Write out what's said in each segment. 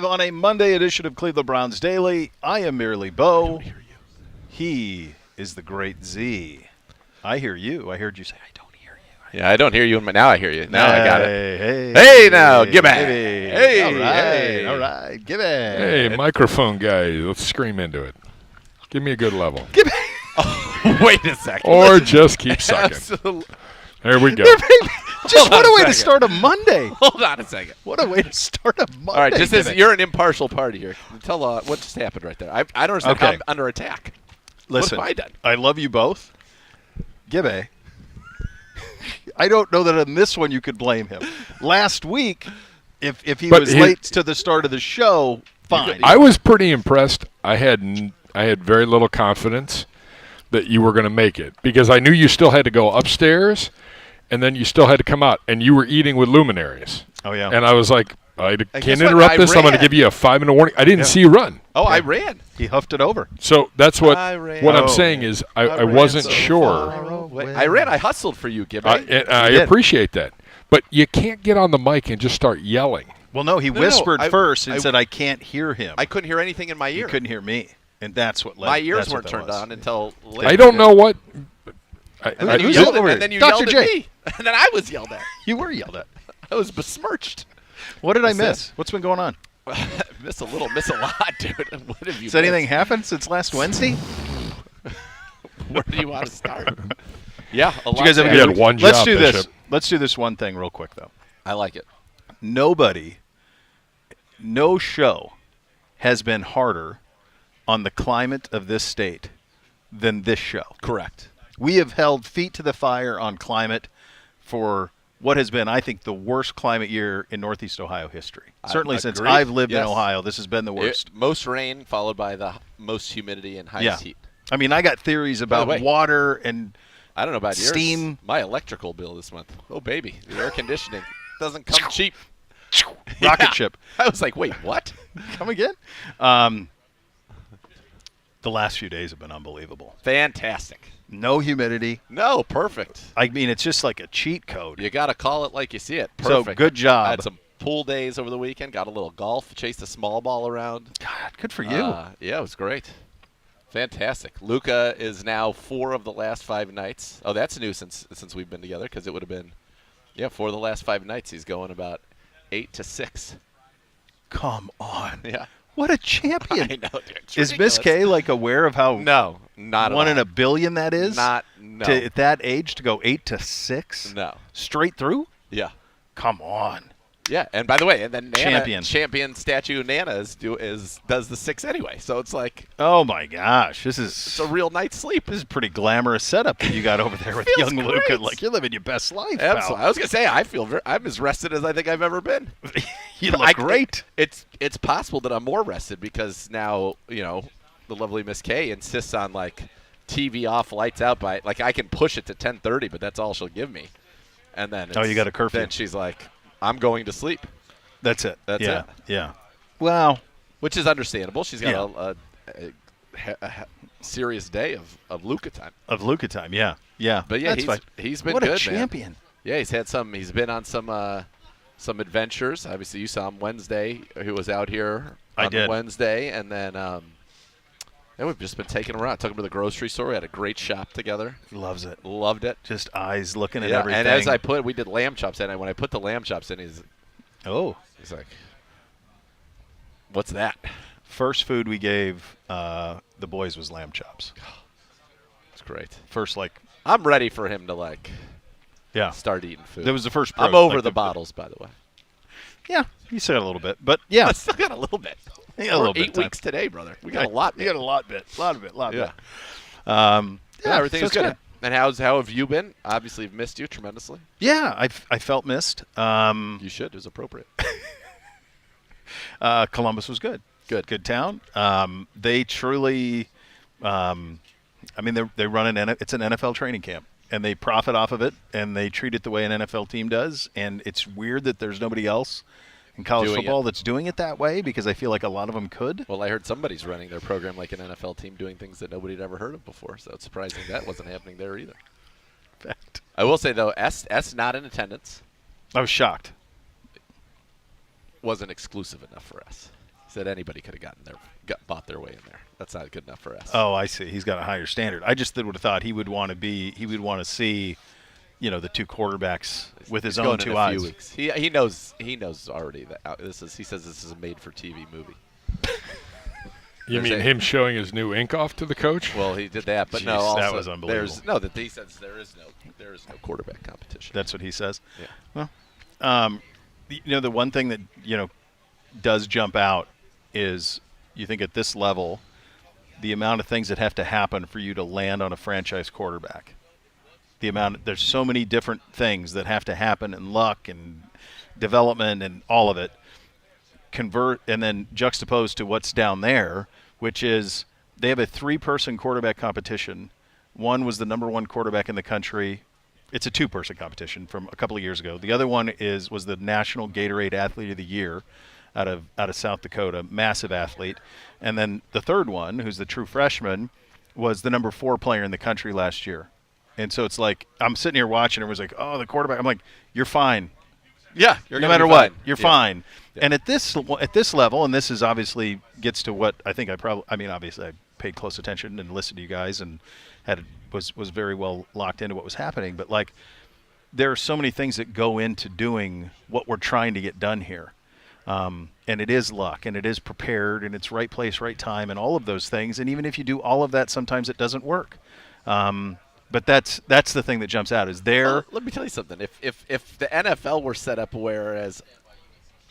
On a Monday edition of Cleveland Browns Daily, I am merely Bo. I don't hear you. He is the great Z. I hear you. I heard you say, I don't hear you. Yeah, I don't hear you. Now I hear you. Now I got it. Hey, Hey, now, give it. Hey, Hey, all right, hey. all right, give it. Hey, microphone guy, let's scream into it. Give me a good level. Give it. Oh, wait a second. Or just keep sucking. Absolutely. There we go. Just what on a a way to second. start a Monday. Hold on a second. What a way to start a Monday. All right, just as Give it. you're an impartial party here, tell what just happened right there. I don't understand how Okay. I'm under attack. Listen, what have I done? I love you both. Give a. I don't know that on this one you could blame him. Last week, if he But was he- late to the start of the show, fine. I was pretty impressed. I had very little confidence that you were going to make it because I knew you still had to go upstairs and then you still had to come out and you were eating with luminaries. Oh, yeah. And I was like, I guess can't what? interrupt I this. I'm going to ran. give you a 5-minute warning. I didn't Yeah. see you run. Oh, I ran. He huffed it over. So that's what I ran. what I'm Oh. saying is I ran wasn't so sure. far away. I ran. I hustled for you, Gibby. And I did. appreciate that. But you can't get on the mic and just start yelling. Well, no, he No, whispered I- first and I- said, I can't hear him. I couldn't hear anything in my He ear. couldn't hear me. And that's what led My ears that's what weren't that turned was. on until later. I don't know what. And then you Who's yelled over at, here? and then you Dr. yelled J. at me. And then I was yelled at. You were yelled at. I was besmirched. What did I That's miss? What's been going on? Miss a little, miss a lot, dude. What have you Has anything missed? happened since last Wednesday? Where do you want to start? Yeah, a lot. Did you guys have a We good had week? one Let's job, do this. Bishop. Let's do this one thing real quick, though. I like it. Nobody, no show has been harder on the climate of this state than this show. Correct. We have held feet to the fire on climate for what has been, I think, the worst climate year in Northeast Ohio history. I Certainly since agree. I've lived in Yes. Ohio, this has been the worst. Most rain followed by the most humidity and highest heat. I mean, I got theories about way- water and I don't know about yours. Steam. My electrical bill this month. Oh, baby. The air conditioning doesn't come cheap. rocket Yeah. ship. I was like, wait, what? Come again? The last few days have been unbelievable. Fantastic. No humidity. No, perfect. I mean, it's just like a cheat code. You got to call it like you see it. So, Perfect. good job. I had some pool days over the weekend. Got a little golf. Chased a small ball around. God, good for you. Yeah, it was great. Fantastic. Luca is now 4 of the last 5 nights. Oh, that's new since we've been together because it would have been, 4 of the last 5 nights. He's going about 8 to 6. Come on. Yeah. What a champion. I know, dude. It's Is Miss ridiculous. K like aware of how No, not at one all. in a billion that is? No. At that age to go 8 to 6? No. Straight through? Yeah. Come on. Yeah, and by the way, and then Nana, Champion. statue Nana does the 6 anyway. So it's like Oh my gosh. it's a real night's sleep. This is a pretty glamorous setup that you got over there with Feels young great. Luca. Like, you're living your best life, Absolutely. I pal. was gonna say I'm as rested as I think I've ever been. You look great. It's possible that I'm more rested because now the lovely Miss K insists on like TV off, lights out. By like I can push it to 10:30, but that's all she'll give me. And then you got a curfew. Then she's like, I'm going to sleep, That's it. That's yeah. it. Yeah. Well, which is understandable. She's got Yeah. a serious day of Luca time. of Luca time. Yeah. Yeah. But yeah, That's fine. he's been What good, a man. champion. Yeah, he's been on some adventures. Obviously, you saw him Wednesday. He was out here I on did. Wednesday, and then we've just been taking him around. Took him to the grocery store. We had a great shop together. He loves it. Loved it. Just eyes looking at Yeah, everything. and as we did lamb chops in, and when I put the lamb chops in, he's like, "What's that?" First food we gave the boys was lamb chops. It's great. First, I'm ready for him to yeah. start eating food. That was the first. I'm approach, over like the bottles, by the way. Yeah, you said a little bit, but yeah, I still got a little bit. Yeah, a little bit of 8 time. weeks today, brother. We got a lot. You got a lot bit. Yeah. Yeah, Everything so is it's good. And how have you been? Obviously, I've missed you tremendously. Yeah, I felt missed. You should. It was appropriate. Columbus was good. Good. Good town. They truly, they run it's an NFL training camp, and they profit off of it, and they treat it the way an NFL team does. And it's weird that there's nobody else in college Doing football it. that's doing it that way, because I feel like a lot of them could. Well, I heard somebody's running their program like an NFL team, doing things that nobody had ever heard of before. So it's surprising that wasn't happening there either. Fact. I will say though, S not in attendance I was shocked. wasn't exclusive enough for us. Said anybody could have bought their way in there. That's not good enough for us. Oh, I see. He's got a higher standard. I just would have thought he would want to see, the two quarterbacks with his own two eyes. Few weeks. He knows already that he says this is a made-for-TV movie. You mean him showing his new ink off to the coach? Well, he did that, but Jeez, no, also that was unbelievable. he says there is no quarterback competition. That's what he says. Yeah. Well, the one thing that does jump out is you think at this level, the amount of things that have to happen for you to land on a franchise quarterback. There's so many different things that have to happen, and luck and development and all of it. Convert and then juxtaposed to what's down there, which is they have a 3-person quarterback competition. One was the number 1 quarterback in the country. It's a 2-person competition from a couple of years ago. The other one was the National Gatorade Athlete of the Year out of South Dakota, massive athlete. And then the third one, who's the true freshman, was the number 4 player in the country last year. And so it's like I'm sitting here watching, and everyone's like, "Oh, the quarterback." I'm like, "You're fine." Yeah, no matter what, you're fine. Yeah. And at this level, and this is obviously gets to what I think obviously I paid close attention and listened to you guys and was very well locked into what was happening. But like, there are so many things that go into doing what we're trying to get done here. And it is luck, and it is prepared, and it's right place, right time, and all of those things. And even if you do all of that, sometimes it doesn't work. But that's the thing that jumps out is there. Well, let me tell you something. If the NFL were set up whereas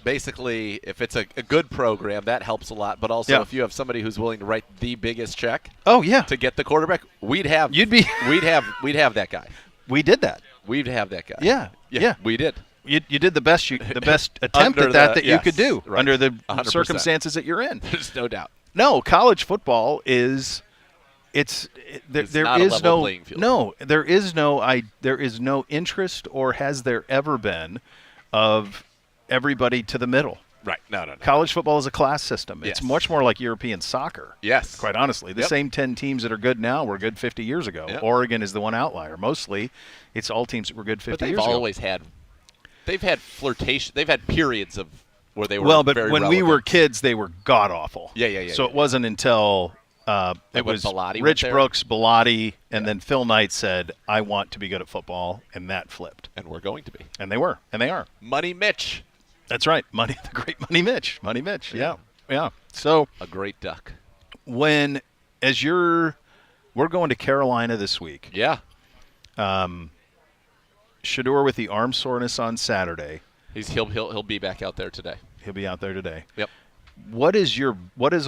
basically if it's a good program, that helps a lot. But also if you have somebody who's willing to write the biggest check to get the quarterback, we'd have that guy. We did that. We'd have that guy. Yeah. We did. You did the best attempt at that you could do under the 100%. Circumstances that you're in. There's no doubt. No, college football is there is no interest, or has there ever been, of everybody to the middle. Right. No. College football is a class system. Yes. It's much more like European soccer. Yes. Quite honestly. The same 10 teams that are good now were good 50 years ago. Yep. Oregon is the one outlier. Mostly, it's all teams that were good 50 years ago. But they've always had – they've had flirtation – they've had periods of where they were well, but very when relevant. we were kids, they were god-awful. Yeah. So it wasn't until it was Bellotti Rich Brooks, Bellotti, and then Phil Knight said, I want to be good at football, and that flipped. And we're going to be. And they were, and they are. Money Mitch. That's right. The great Money Mitch. Money Mitch, yeah. So a great duck. We're going to Carolina this week. Yeah. Shador with the arm soreness on Saturday. He'll be back out there today. He'll be out there today. Yep. What is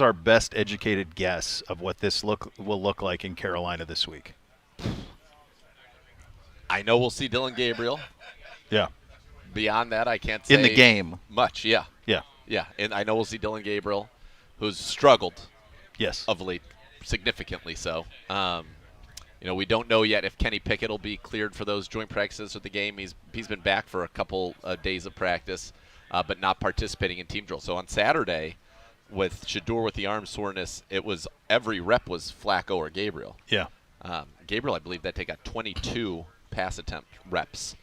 our best educated guess of what this will look like in Carolina this week? I know we'll see Dylan Gabriel. Yeah. Beyond that, I can't say in the game much. Yeah. And I know we'll see Dylan Gabriel, who's struggled. Yes. Of late, significantly so. We don't know yet if Kenny Pickett will be cleared for those joint practices with the game. He's been back for a couple days of practice, but not participating in team drill. So on Saturday, with Shador with the arm soreness, it was every rep was Flacco or Gabriel. Yeah. Gabriel, I believe that they got 22 pass attempt reps.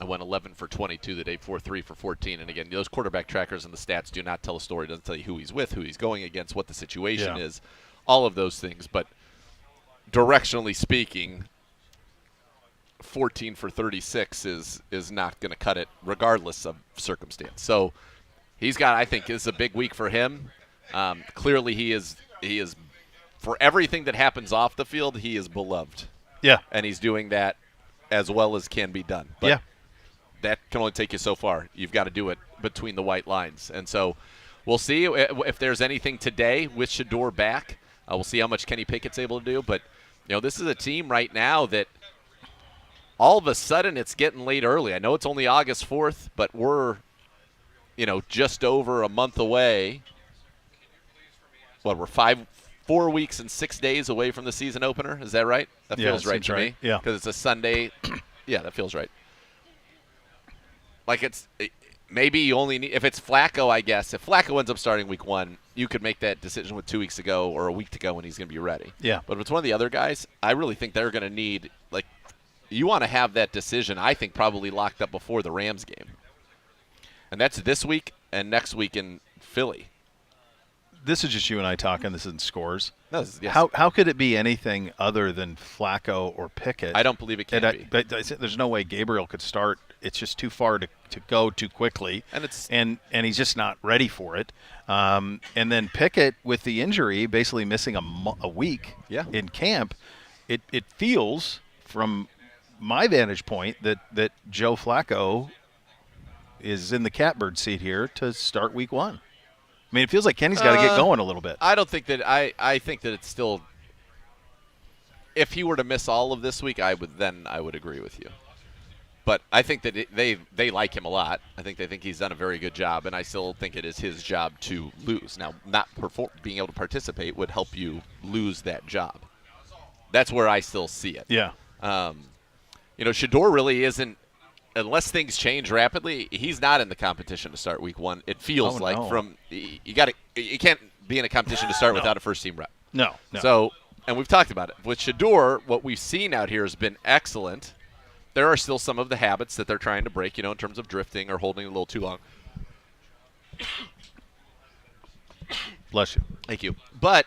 I went 11 for 22 the day before, 3 for 14. And again, those quarterback trackers and the stats do not tell a story. It doesn't tell you who he's with, who he's going against, what the situation is, all of those things. But directionally speaking, 14 for 36 is not going to cut it regardless of circumstance. So I think this is a big week for him. Clearly he is for everything that happens off the field, he is beloved. Yeah. And he's doing that as well as can be done. But that can only take you so far. You've got to do it between the white lines. And so we'll see if there's anything today with Shador back. We'll see how much Kenny Pickett's able to do. But, this is a team right now that all of a sudden it's getting late early. I know it's only August 4th, but we're, just over a month away. We're 4 weeks and 6 days away from the season opener. Is that right? That feels right to me. Yeah. Because it's a Sunday. Yeah, that feels right. Like maybe you only need – if it's Flacco, I guess. If Flacco ends up starting week 1, you could make that decision with 2 weeks to go or a week to go when he's going to be ready. Yeah. But if it's one of the other guys, I really think they're going to need – you want to have that decision, I think, probably locked up before the Rams game. And that's this week and next week in Philly. This is just you and I talking. This isn't scores. No, this is, yes. How could it be anything other than Flacco or Pickett? I don't believe it can be. But there's no way Gabriel could start. It's just too far to go too quickly, and he's just not ready for it. And then Pickett with the injury, basically missing a week in camp. It feels from my vantage point that Joe Flacco is in the catbird seat here to start week 1. I mean, it feels like Kenny's got to get going a little bit. I don't think that I think that it's still. If he were to miss all of this week, I would agree with you. But I think that they like him a lot. I think they think he's done a very good job, and I still think it is his job to lose. Now, not being able to participate would help you lose that job. That's where I still see it. Yeah. Shador really isn't. Unless things change rapidly, he's not in the competition to start week 1. It feels you can't be in a competition to start without a first-team rep. No. So, and we've talked about it. With Shador, what we've seen out here has been excellent. There are still some of the habits that they're trying to break, in terms of drifting or holding a little too long. Bless you. Thank you. But,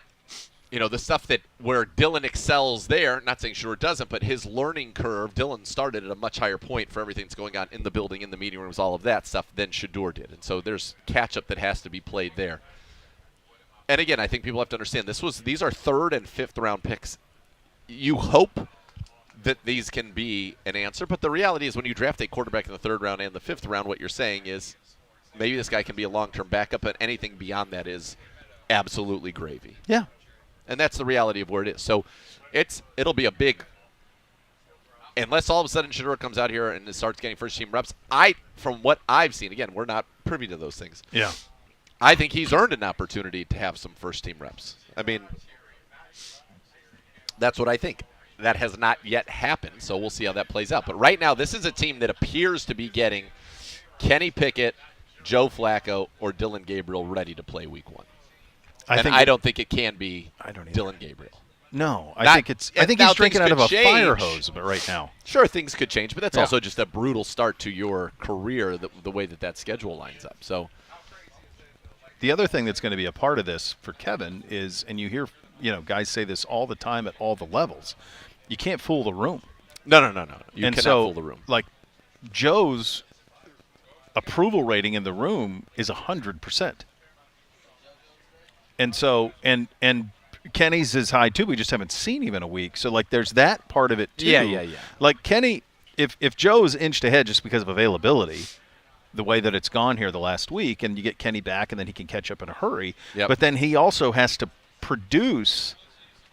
the stuff where Dylan excels there, not saying Shador doesn't, but his learning curve, Dylan started at a much higher point for everything that's going on in the building, in the meeting rooms, all of that stuff than Shador did. And so there's catch-up that has to be played there. And again, I think people have to understand these are 3rd and 5th round picks. You hope that these can be an answer, but the reality is when you draft a quarterback in the 3rd round and the 5th round, what you're saying is maybe this guy can be a long-term backup, but anything beyond that is absolutely gravy. Yeah. And that's the reality of where it is. So it'll be a big – unless all of a sudden Shador comes out here and starts getting first-team reps, from what I've seen, again, we're not privy to those things. Yeah. I think he's earned an opportunity to have some first-team reps. I mean, that's what I think. That has not yet happened, so we'll see how that plays out. But right now, this is a team that appears to be getting Kenny Pickett, Joe Flacco, or Dylan Gabriel ready to play week 1. I don't think it can be Dylan Gabriel. No, I think he's drinking out of a fire hose, but right now. Sure, things could change, but that's also just a brutal start to your career, the way that schedule lines up. So, the other thing that's going to be a part of this for Kevin is, and you hear guys say this all the time at all the levels, you can't fool the room. No. You cannot fool the room. Like Joe's approval rating in the room is 100%. And so, and Kenny's is high too. We just haven't seen him in a week. So, like, there's that part of it too. Yeah. Like Kenny, if Joe's inched ahead just because of availability, the way that it's gone here the last week, and you get Kenny back, and then he can catch up in a hurry. Yep. But then he also has to produce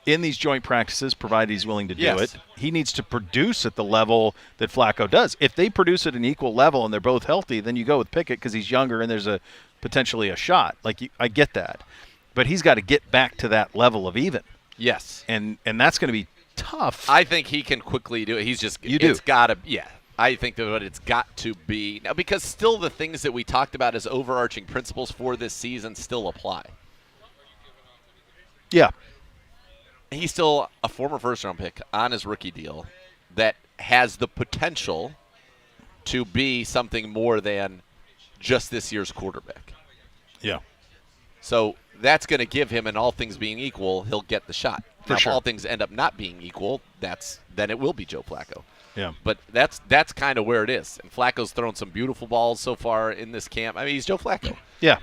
in these joint practices, provided he's willing to do it. He needs to produce at the level that Flacco does. If they produce at an equal level and they're both healthy, then you go with Pickett because he's younger and there's potentially a shot. I get that. But he's got to get back to that level of even. Yes. And that's going to be tough. I think he can quickly do it. It's got to, I think that what it's got to be now, because still the things that we talked about as overarching principles for this season still apply. Yeah. He's still a former first-round pick on his rookie deal that has the potential to be something more than just this year's quarterback. Yeah. So that's going to give him, and all things being equal, he'll get the shot. For sure. If all things end up not being equal, then it will be Joe Flacco. Yeah. But that's kind of where it is. And Flacco's thrown some beautiful balls so far in this camp. I mean, he's Joe Flacco. Yeah.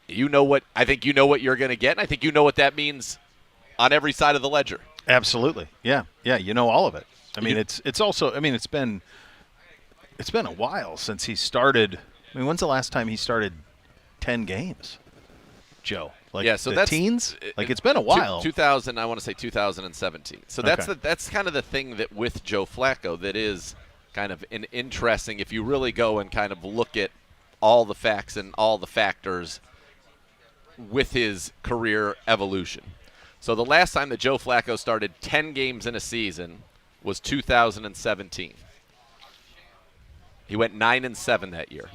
I think you know what you're going to get, and I think you know what that means on every side of the ledger. Absolutely. Yeah. Yeah, you know all of it. I mean, it's also, I mean, it's been a while since he started. I mean, when's the last time he started 10 games? Joe. So the teens? It's been a while. 2000, I want to say 2017. So that's kind of the thing that with Joe Flacco that is kind of an interesting, if you really go and kind of look at all the facts and all the factors with his career evolution. So the last time that Joe Flacco started 10 games in a season was 2017. He went 9-7 that year.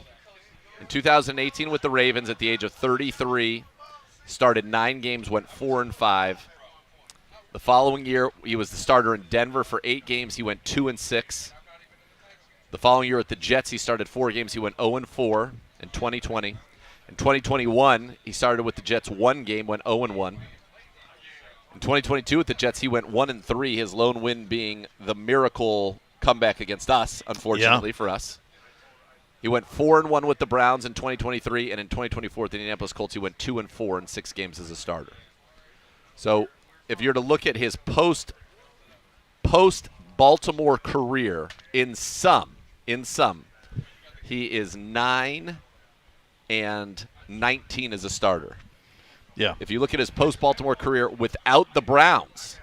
In 2018 with the Ravens at the age of 33, started 9 games, went 4-5. The following year, he was the starter in Denver for 8 games. He went 2-6. The following year at the Jets, he started 4 games. He went 0-4 in 2020. In 2021, he started with the Jets one game, went 0-1. In 2022 with the Jets, he went 1-3, his lone win being the miracle comeback against us, unfortunately for us. He went 4-1 with the Browns in 2023, and in 2024 with the Indianapolis Colts, he went 2-4 in 6 games as a starter. So if you're to look at his post Baltimore career in sum, he is 9-19 as a starter. Yeah. If you look at his post-Baltimore career without the Browns,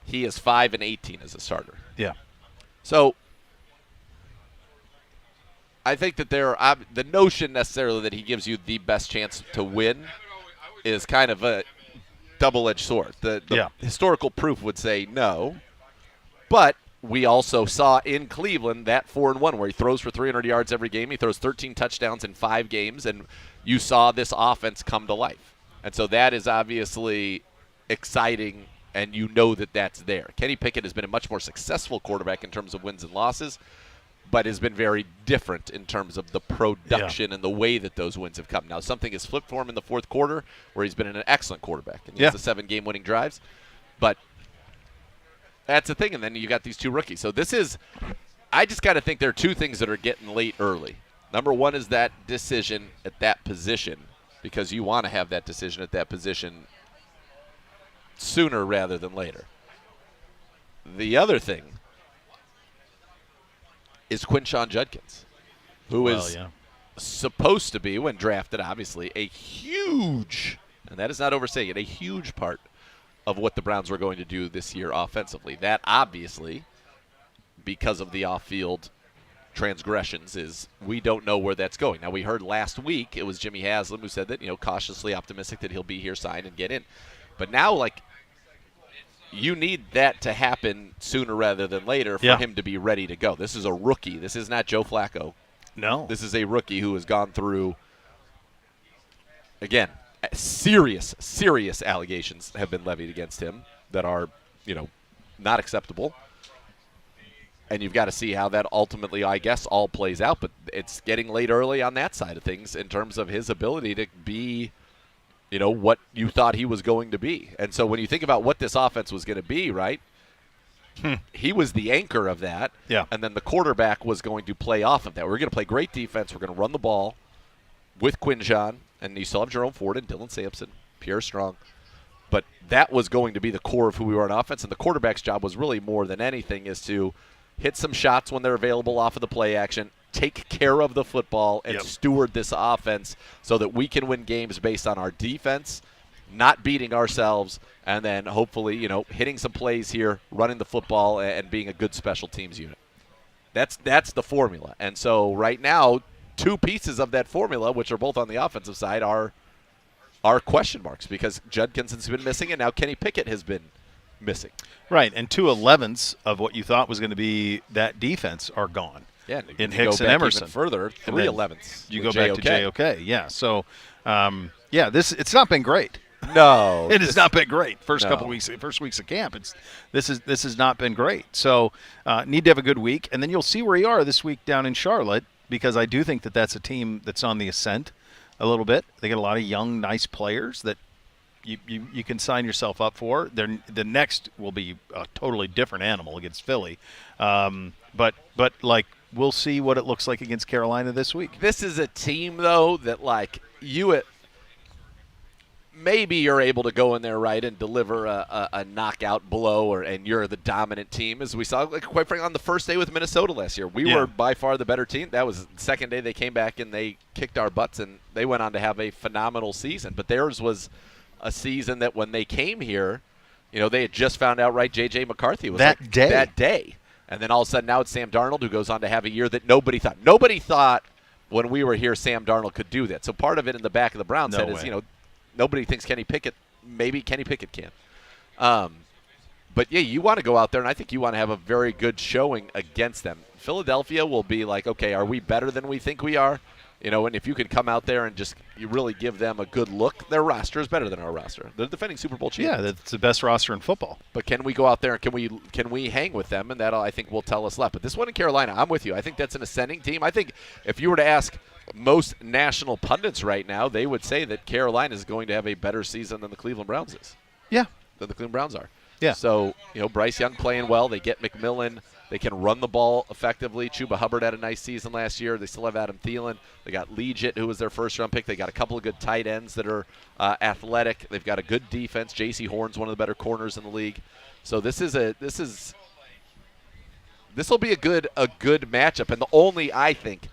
he is 5-18 as a starter. Yeah. So I think that the notion necessarily that he gives you the best chance to win is kind of a double-edged sword. The historical proof would say no, but we also saw in Cleveland that 4-1 where he throws for 300 yards every game. He throws 13 touchdowns in 5 games, and you saw this offense come to life. And so that is obviously exciting, and you know that that's there. Kenny Pickett has been a much more successful quarterback in terms of wins and losses, but has been very different in terms of the production and the way that those wins have come. Now, something has flipped for him in the fourth quarter where he's been an excellent quarterback, and he has the 7-game winning drives. But that's the thing, and then you got these 2 rookies. So this is – I just got to think there are 2 things that are getting late early. Number one is that decision at that position, because you want to have that decision at that position sooner rather than later. The other thing is Quinshon Judkins, who is supposed to be, when drafted, obviously, a huge, and that is not overstating it, a huge part of what the Browns were going to do this year offensively. That, obviously, because of the off-field transgressions, is we don't know where that's going. Now, we heard last week, it was Jimmy Haslam who said that, cautiously optimistic that he'll be here, sign, and get in. But now, you need that to happen sooner rather than later for him to be ready to go. This is a rookie. This is not Joe Flacco. No. This is a rookie who has gone through, again, serious allegations have been levied against him that are, not acceptable. And you've got to see how that ultimately, I guess, all plays out. But it's getting late early on that side of things in terms of his ability to be – what you thought he was going to be. And so when you think about what this offense was going to be, right, he was the anchor of that. Yeah. And then the quarterback was going to play off of that. We're going to play great defense. We're going to run the ball with Quinshon. And you still have Jerome Ford and Dylan Sampson, Pierre Strong. But that was going to be the core of who we were on offense. And the quarterback's job was really more than anything is to hit some shots when they're available off of the play action, take care of the football, and steward this offense so that we can win games based on our defense, not beating ourselves, and then hopefully, hitting some plays here, running the football, and being a good special teams unit. That's the formula. And so right now, 2 pieces of that formula, which are both on the offensive side, are question marks because Judkins has been missing, and now Kenny Pickett has been missing. Right, and 2 11s of what you thought was going to be that defense are gone. Yeah, in Hicks and Emerson. Even further, 3 11s. You go back to JOK. Yeah. So, it's not been great. No, it has not been great. First weeks of camp. This has not been great. So, need to have a good week, and then you'll see where you are this week down in Charlotte because I do think that that's a team that's on the ascent a little bit. They get a lot of young, nice players that you can sign yourself up for. The next will be a totally different animal against Philly, but we'll see what it looks like against Carolina this week. This is a team, though, that, maybe you're able to go in there, right, and deliver a knockout blow, and you're the dominant team, as we saw, quite frankly, on the first day with Minnesota last year. We were by far the better team. That was the second day they came back, and they kicked our butts, and they went on to have a phenomenal season. But theirs was a season that when they came here, they had just found out, right, J.J. McCarthy was that day. And then all of a sudden now it's Sam Darnold who goes on to have a year that nobody thought. Nobody thought when we were here Sam Darnold could do that. So part of it in the back of the Browns head is, nobody thinks Kenny Pickett. Maybe Kenny Pickett can. But, you want to go out there, and I think you want to have a very good showing against them. Philadelphia will be like, okay, are we better than we think we are? And if you can come out there and just you really give them a good look, their roster is better than our roster. They're defending Super Bowl champions. Yeah, that's the best roster in football. But can we go out there and can we hang with them? And that I think will tell us less. But this one in Carolina, I'm with you. I think that's an ascending team. I think if you were to ask most national pundits right now, they would say that Carolina is going to have a better season than the Cleveland Browns is. Yeah. Than the Cleveland Browns are. Yeah. So, Bryce Young playing well. They get McMillan. They can run the ball effectively. Chuba Hubbard had a nice season last year. They still have Adam Thielen. They got Legit, who was their first-round pick. They got a couple of good tight ends that are athletic. They've got a good defense. J.C. Horn's one of the better corners in the league. So this will be a good matchup. And the only, I think,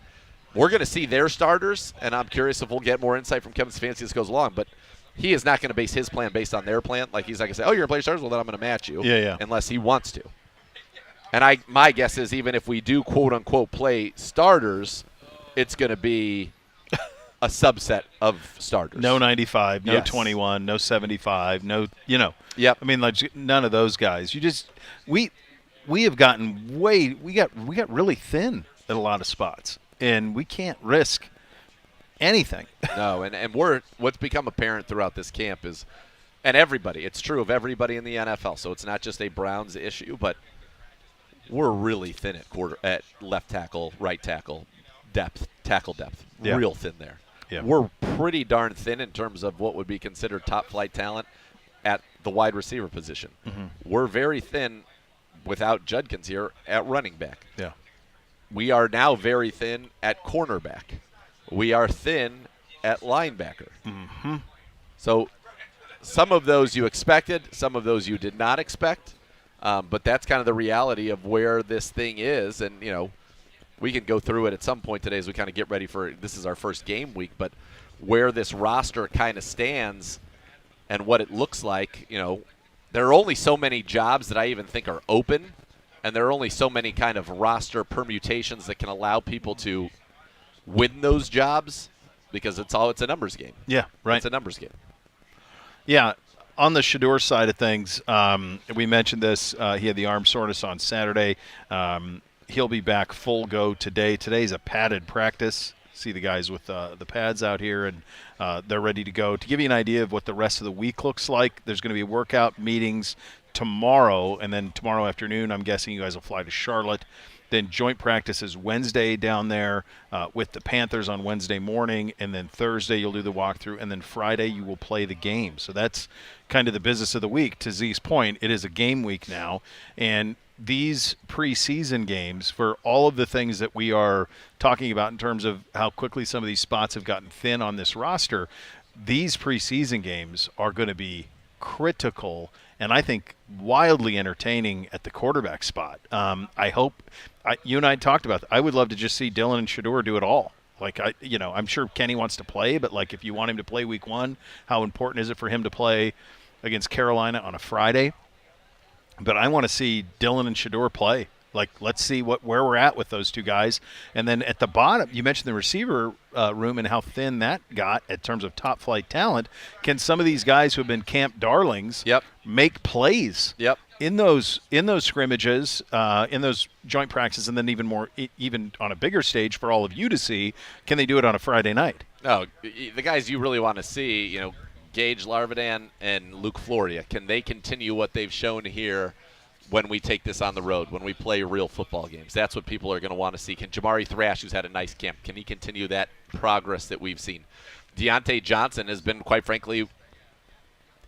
we're going to see their starters, and I'm curious if we'll get more insight from Kevin Stefanski as this goes along. But he is not going to base his plan based on their plan. Like he's not going to say, "Oh, you're going to play starters? Well, then I'm going to match you." Yeah. Unless he wants to. And my guess is even if we do quote unquote play starters, it's going to be a subset of starters. No 95, no Yes. 21, no 75, no. Yep. I mean, like none of those guys. We have gotten we got really thin at a lot of spots, and we can't risk anything. No, and what's become apparent throughout this camp is, and everybody, it's true of everybody in the NFL. So it's not just a Browns issue, but we're really thin at left tackle, right tackle, tackle depth, Yeah. real thin there. Yeah. We're pretty darn thin in terms of what would be considered top flight talent at the wide receiver position. Mm-hmm. We're very thin without Judkins here at running back. Yeah. We are now very thin at cornerback. We are thin at linebacker. Mm-hmm. So some of those you expected, some of those you did not expect. But that's kind of the reality of where this thing is. And, we can go through it at some point today as we kind of get ready for this is our first game week. But where this roster kind of stands and what it looks like, there are only so many jobs that I even think are open. And there are only so many kind of roster permutations that can allow people to win those jobs because it's a numbers game. Yeah, right. It's a numbers game. Yeah. On the Shador side of things, we mentioned this. He had the arm soreness on Saturday. He'll be back full go today. Today's a padded practice. See the guys with the pads out here, and they're ready to go. To give you an idea of what the rest of the week looks like, there's going to be workout meetings tomorrow, and then tomorrow afternoon, I'm guessing you guys will fly to Charlotte. Then joint practice is Wednesday down there with the Panthers on Wednesday morning, and then Thursday you'll do the walkthrough, and then Friday you will play the game. So that's kind of the business of the week. To Z's point, it is a game week now, and these preseason games, for all of the things that we are talking about in terms of how quickly some of these spots have gotten thin on this roster, these preseason games are going to be critical and I think wildly entertaining at the quarterback spot. I hope you and I talked about that. I would love to just see Dylan and Shador do it all. Like I'm sure Kenny wants to play, but like if you want him to play week one, how important is it for him to play against Carolina on a Friday? But I want to see Dylan and Shador play. Like, let's see where we're at with those two guys. And then at the bottom, you mentioned the receiver room and how thin that got in terms of top flight talent. Can some of these guys who have been camp darlings make plays in those scrimmages, in those joint practices, and then even on a bigger stage for all of you to see? Can they do it on a Friday night? No, the guys you really want to see, Gage Larvidan and Luke Floria, can they continue what they've shown here when we take this on the road, when we play real football games? That's what people are going to want to see. Can Jamari Thrash, who's had a nice camp, can he continue that progress that we've seen? Deontay Johnson has been, quite frankly,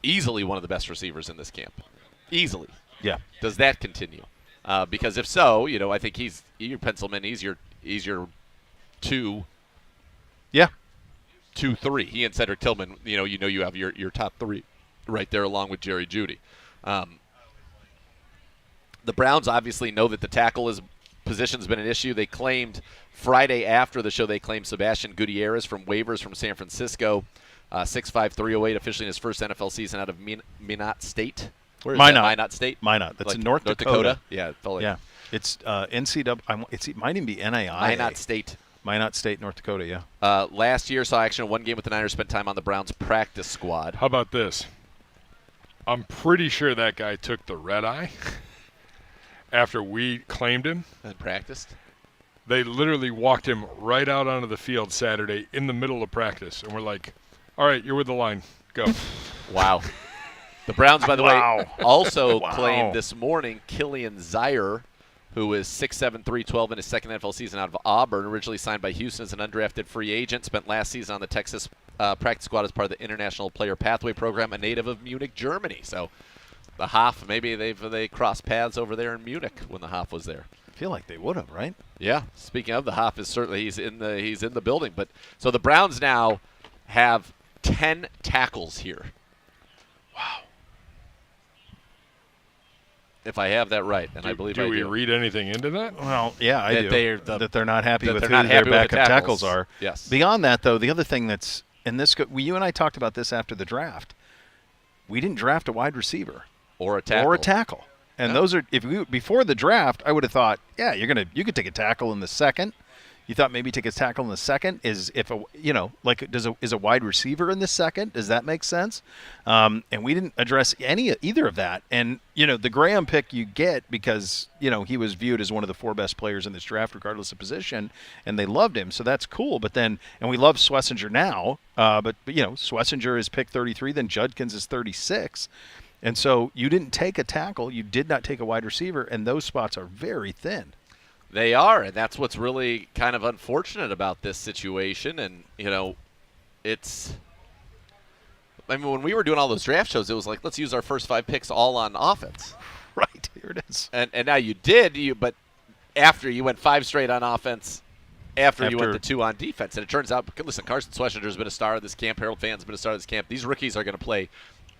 easily one of the best receivers in this camp. Easily. Yeah. Does that continue? Because if so, I think you pencil him in. He's your 2. Yeah. 2-3. He and Cedric Tillman, you have your top 3 right there along with Jerry Jeudy. The Browns obviously know that the tackle position's been an issue. They claimed Friday after the show, they claimed Sebastian Gutierrez from waivers from San Francisco, 6'5", 308, officially in his first NFL season out of Minot State. Where is Minot. that? Minot State? That's like in North Dakota. Yeah, it felt like yeah. It's NCAA. It might even be NAIA. Minot State. Minot State, North Dakota, yeah. Last year saw action in one game with the Niners, spent time on the Browns practice squad. How about this? I'm pretty sure that guy took the red eye after we claimed him. And practiced? They literally walked him right out onto the field Saturday in the middle of practice, and we're like, all right, you're with the line. Go. Wow. The Browns, by the Wow. way, also Wow. claimed this morning Killian Zaire, who is 6'7", 312 in his second NFL season out of Auburn, originally signed by Houston as an undrafted free agent, spent last season on the Texas practice squad as part of the International Player Pathway Program, a native of Munich, Germany. So the Hoff, maybe they crossed paths over there in Munich when the Hoff was there. I feel like they would have, right? Yeah. Speaking of, the Hoff is certainly he's in the building. But so the Browns now have 10 tackles here. Wow. If I have that right, and I believe I do. Do we read anything into that? Well, yeah, I That do. That they're not happy with who not their happy with the backup tackles are. Yes. Beyond that, though, the other thing that's and this you and I talked about this after the draft. We didn't draft a wide receiver Or a tackle. or a tackle, and No. those are before the draft. I would have thought, yeah, you could take a tackle in the second. You thought maybe take a tackle in the second is if is a wide receiver in the second? Does that make sense? And we didn't address either of that. And the Graham pick you get because he was viewed as one of the 4 best players in this draft, regardless of position, and they loved him. So that's cool. But then, and we love Schlesinger now. But Schlesinger is pick 33, then Judkins is 36. And so you didn't take a tackle, you did not take a wide receiver, and those spots are very thin. They are, and that's what's really kind of unfortunate about this situation. And, it's – I mean, when we were doing all those draft shows, it was like, let's use our first 5 picks all on offense. Right, here it is. And now you did, but after you went 5 straight on offense, after you went the 2 on defense. And it turns out, listen, Carson Schlesinger has been a star of this camp. Harold Fann's been a star of this camp. These rookies are going to play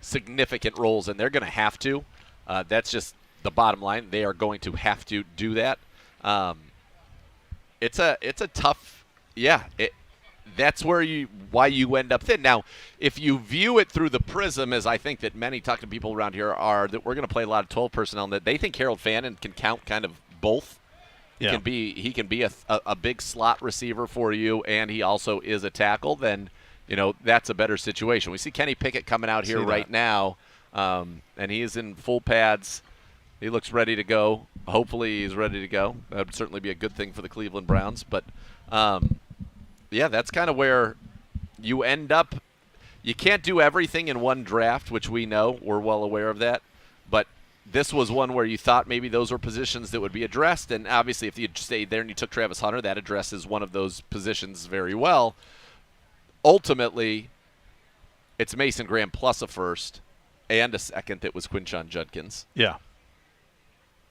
significant roles, and they're going to have to. That's just the bottom line. They are going to have to do that. It's a tough, that's why you end up thin. Now, if you view it through the prism, as I think that many talking people around here are, that we're going to play a lot of 12 personnel, and that they think Harold Fannin can count kind of both. Yeah. He can be a big slot receiver for you, and he also is a tackle. Then that's a better situation. We see Kenny Pickett coming out here right now, and he is in full pads. He looks ready to go. Hopefully he's ready to go. That would certainly be a good thing for the Cleveland Browns. But, that's kind of where you end up. You can't do everything in one draft, which we know. We're well aware of that. But this was one where you thought maybe those were positions that would be addressed. And obviously if you had stayed there and you took Travis Hunter, that addresses one of those positions very well. Ultimately, it's Mason Graham plus a first and a second that was Quinshon Judkins. Yeah.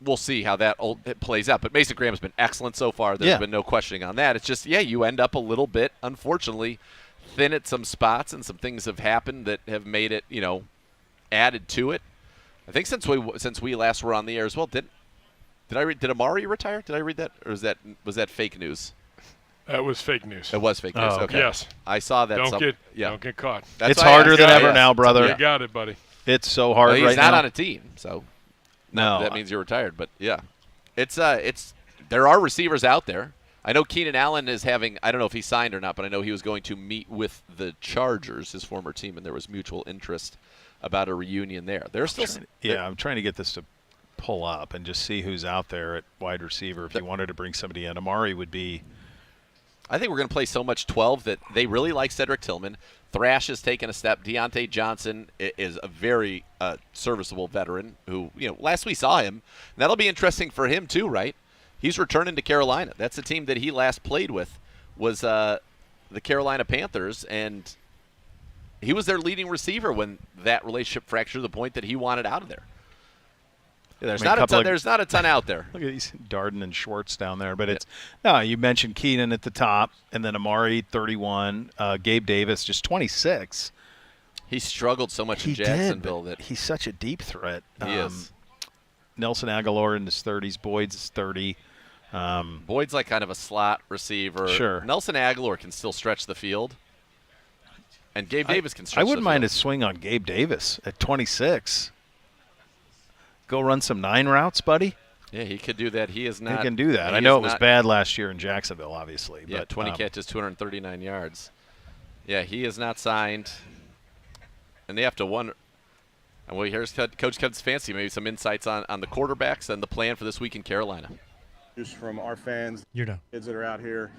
We'll see how that plays out. But Mason Graham's been excellent so far. There's been no questioning on that. It's just, you end up a little bit, unfortunately, thin at some spots, and some things have happened that have made it, added to it. I think since we last were on the air as well, did Amari retire? Did I read that, or was that fake news? That was fake news. It was fake news. Oh, okay. Yes. I saw that. Don't get caught. That's It's why I harder asked. than Yeah, ever yeah. now, brother. You got it, buddy. It's so hard Well, he's right not now. on a team, so No. that means you're retired. But it's there are receivers out there. I know Keenan Allen is having, I don't know if he signed or not, but I know he was going to meet with the Chargers, his former team, and there was mutual interest about a reunion there. There's still I'm trying to get this to pull up and just see who's out there at wide receiver. If you wanted to bring somebody in, Amari would be. I think we're going to play so much 12 that they really like Cedric Tillman. Thrash has taken a step. Deontay Johnson is a very serviceable veteran who, last we saw him. That'll be interesting for him too, right? He's returning to Carolina. That's the team that he last played with was the Carolina Panthers, and he was their leading receiver when that relationship fractured to the point that he wanted out of there. There's not a ton out there. Look at these Darden and Schwartz down there, but you mentioned Keenan at the top, and then Amari 31, Gabe Davis just 26. He struggled so much in Jacksonville that he's such a deep threat. He is. Nelson Aguilar in his 30s, Boyd's is 30. Boyd's like kind of a slot receiver. Sure. Nelson Aguilar can still stretch the field, and Gabe Davis can stretch. I wouldn't the mind field. a swing on Gabe Davis at 26. Go run some 9 routes, buddy. Yeah, he could do that. He is not. He can do that. he I know is it was not- bad last year in Jacksonville, obviously. Yeah, but, 20 catches, 239 yards. Yeah, he is not signed, and they have to wonder. And well, here's Coach Cubs Fancy, maybe some insights on the quarterbacks and the plan for this week in Carolina. Just from our fans, You're done. kids that are out here.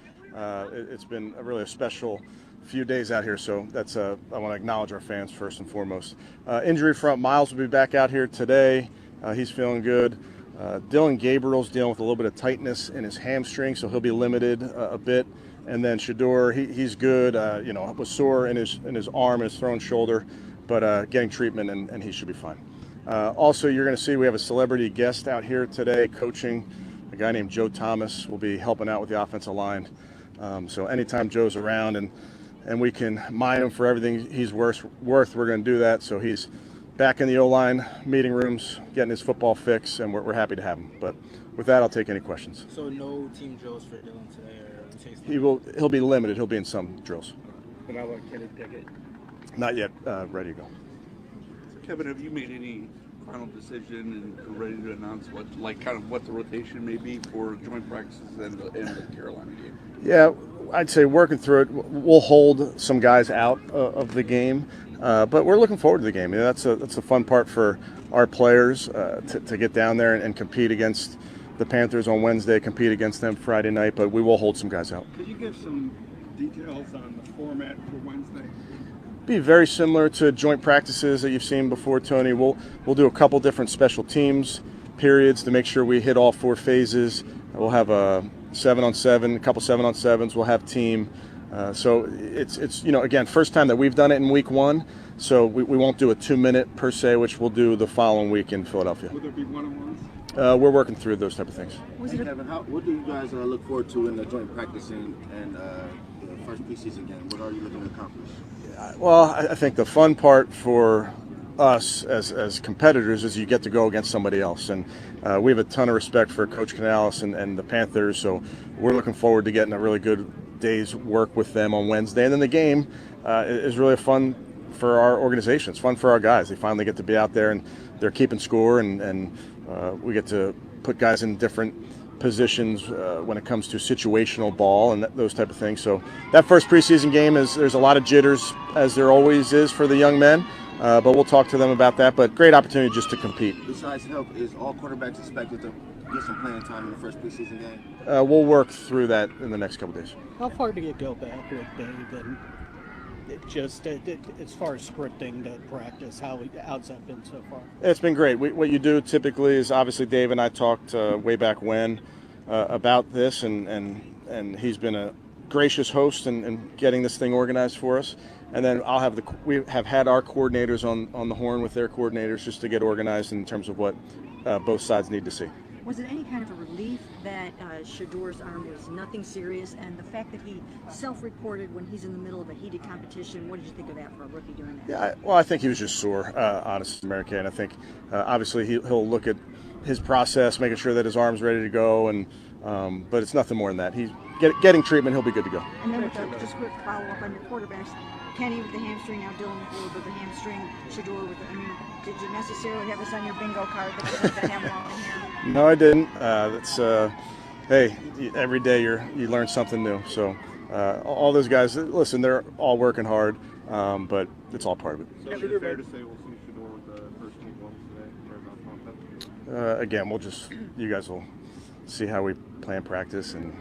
It's been really a special few days out here, so that's I want to acknowledge our fans first and foremost. Injury front, Miles will be back out here today. He's feeling good. Dylan Gabriel's dealing with a little bit of tightness in his hamstring, so he'll be limited a bit. And then Shador, he's good. Was sore in his arm and his thrown shoulder, but getting treatment and he should be fine. Also, you're going to see we have a celebrity guest out here today coaching. A guy named Joe Thomas will be helping out with the offensive line. So anytime Joe's around and we can mine him for everything he's worth, we're going to do that. So he's back in the O-line meeting rooms, getting his football fix, and we're happy to have him. But with that, I'll take any questions. So no team drills for Dylan today, He'll be limited. He'll be in some drills. But how about Kenny Pickett? Not yet ready to go. So Kevin, have you made any final decision and ready to announce what the rotation may be for joint practices and the Carolina game? Yeah, I'd say working through it. We'll hold some guys out of the game, but we're looking forward to the game. That's a fun part for our players to get down there and compete against the Panthers on Wednesday, compete against them Friday night, but we will hold some guys out. Could you give some details on the format for Wednesday? Be very similar to joint practices that you've seen before, Tony. We'll do a couple different special teams periods to make sure we hit all 4 phases. We'll have a 7-on-7, a couple 7-on-7s. We'll have team. So it's again, first time that we've done it in week 1. So we won't do a 2-minute per se, which we'll do the following week in Philadelphia. Will there be one-on-ones? We're working through those type of things. Kevin, what do you guys look forward to in the joint practicing and the first preseason game? What are you looking to accomplish? Well, I think the fun part for us as competitors is you get to go against somebody else. And we have a ton of respect for Coach Canales and the Panthers, so we're looking forward to getting a really good day's work with them on Wednesday. And then the game is really fun for our organization. It's fun for our guys. They finally get to be out there and they're keeping score, and we get to put guys in different positions when it comes to situational ball and those type of things. So that first preseason game there's a lot of jitters, as there always is for the young men, but we'll talk to them about that. But great opportunity just to compete. Besides help, is all quarterbacks expected to get some playing time in the first preseason game? We'll work through that in the next couple days. How far did it go back with Dave? And as far as scripting the practice, how's that been so far? It's been great. What you do typically is, obviously Dave and I talked way back when about this, and he's been a gracious host in getting this thing organized for us. And then we have had our coordinators on the horn with their coordinators just to get organized in terms of what both sides need to see. Was it any kind of a relief that Shador's arm was nothing serious, and the fact that he self-reported when he's in the middle of a heated competition? What did you think of that for a rookie doing that? Yeah, I think he was just sore, honest American. I think obviously he'll look at his process, making sure that his arm's ready to go, and but it's nothing more than that. He's getting treatment. He'll be good to go. And then just a quick follow-up on your quarterbacks. Kenny with the hamstring, now Dylan with a little bit of the hamstring, Shador with did you necessarily have this on your bingo card that you like to have along in here? No, I didn't. Hey, every day you learn something new. So all those guys, listen, they're all working hard, but it's all part of it. So is it fair to say we'll see Shador with the first team ones today? Again, you guys will see how we plan practice, and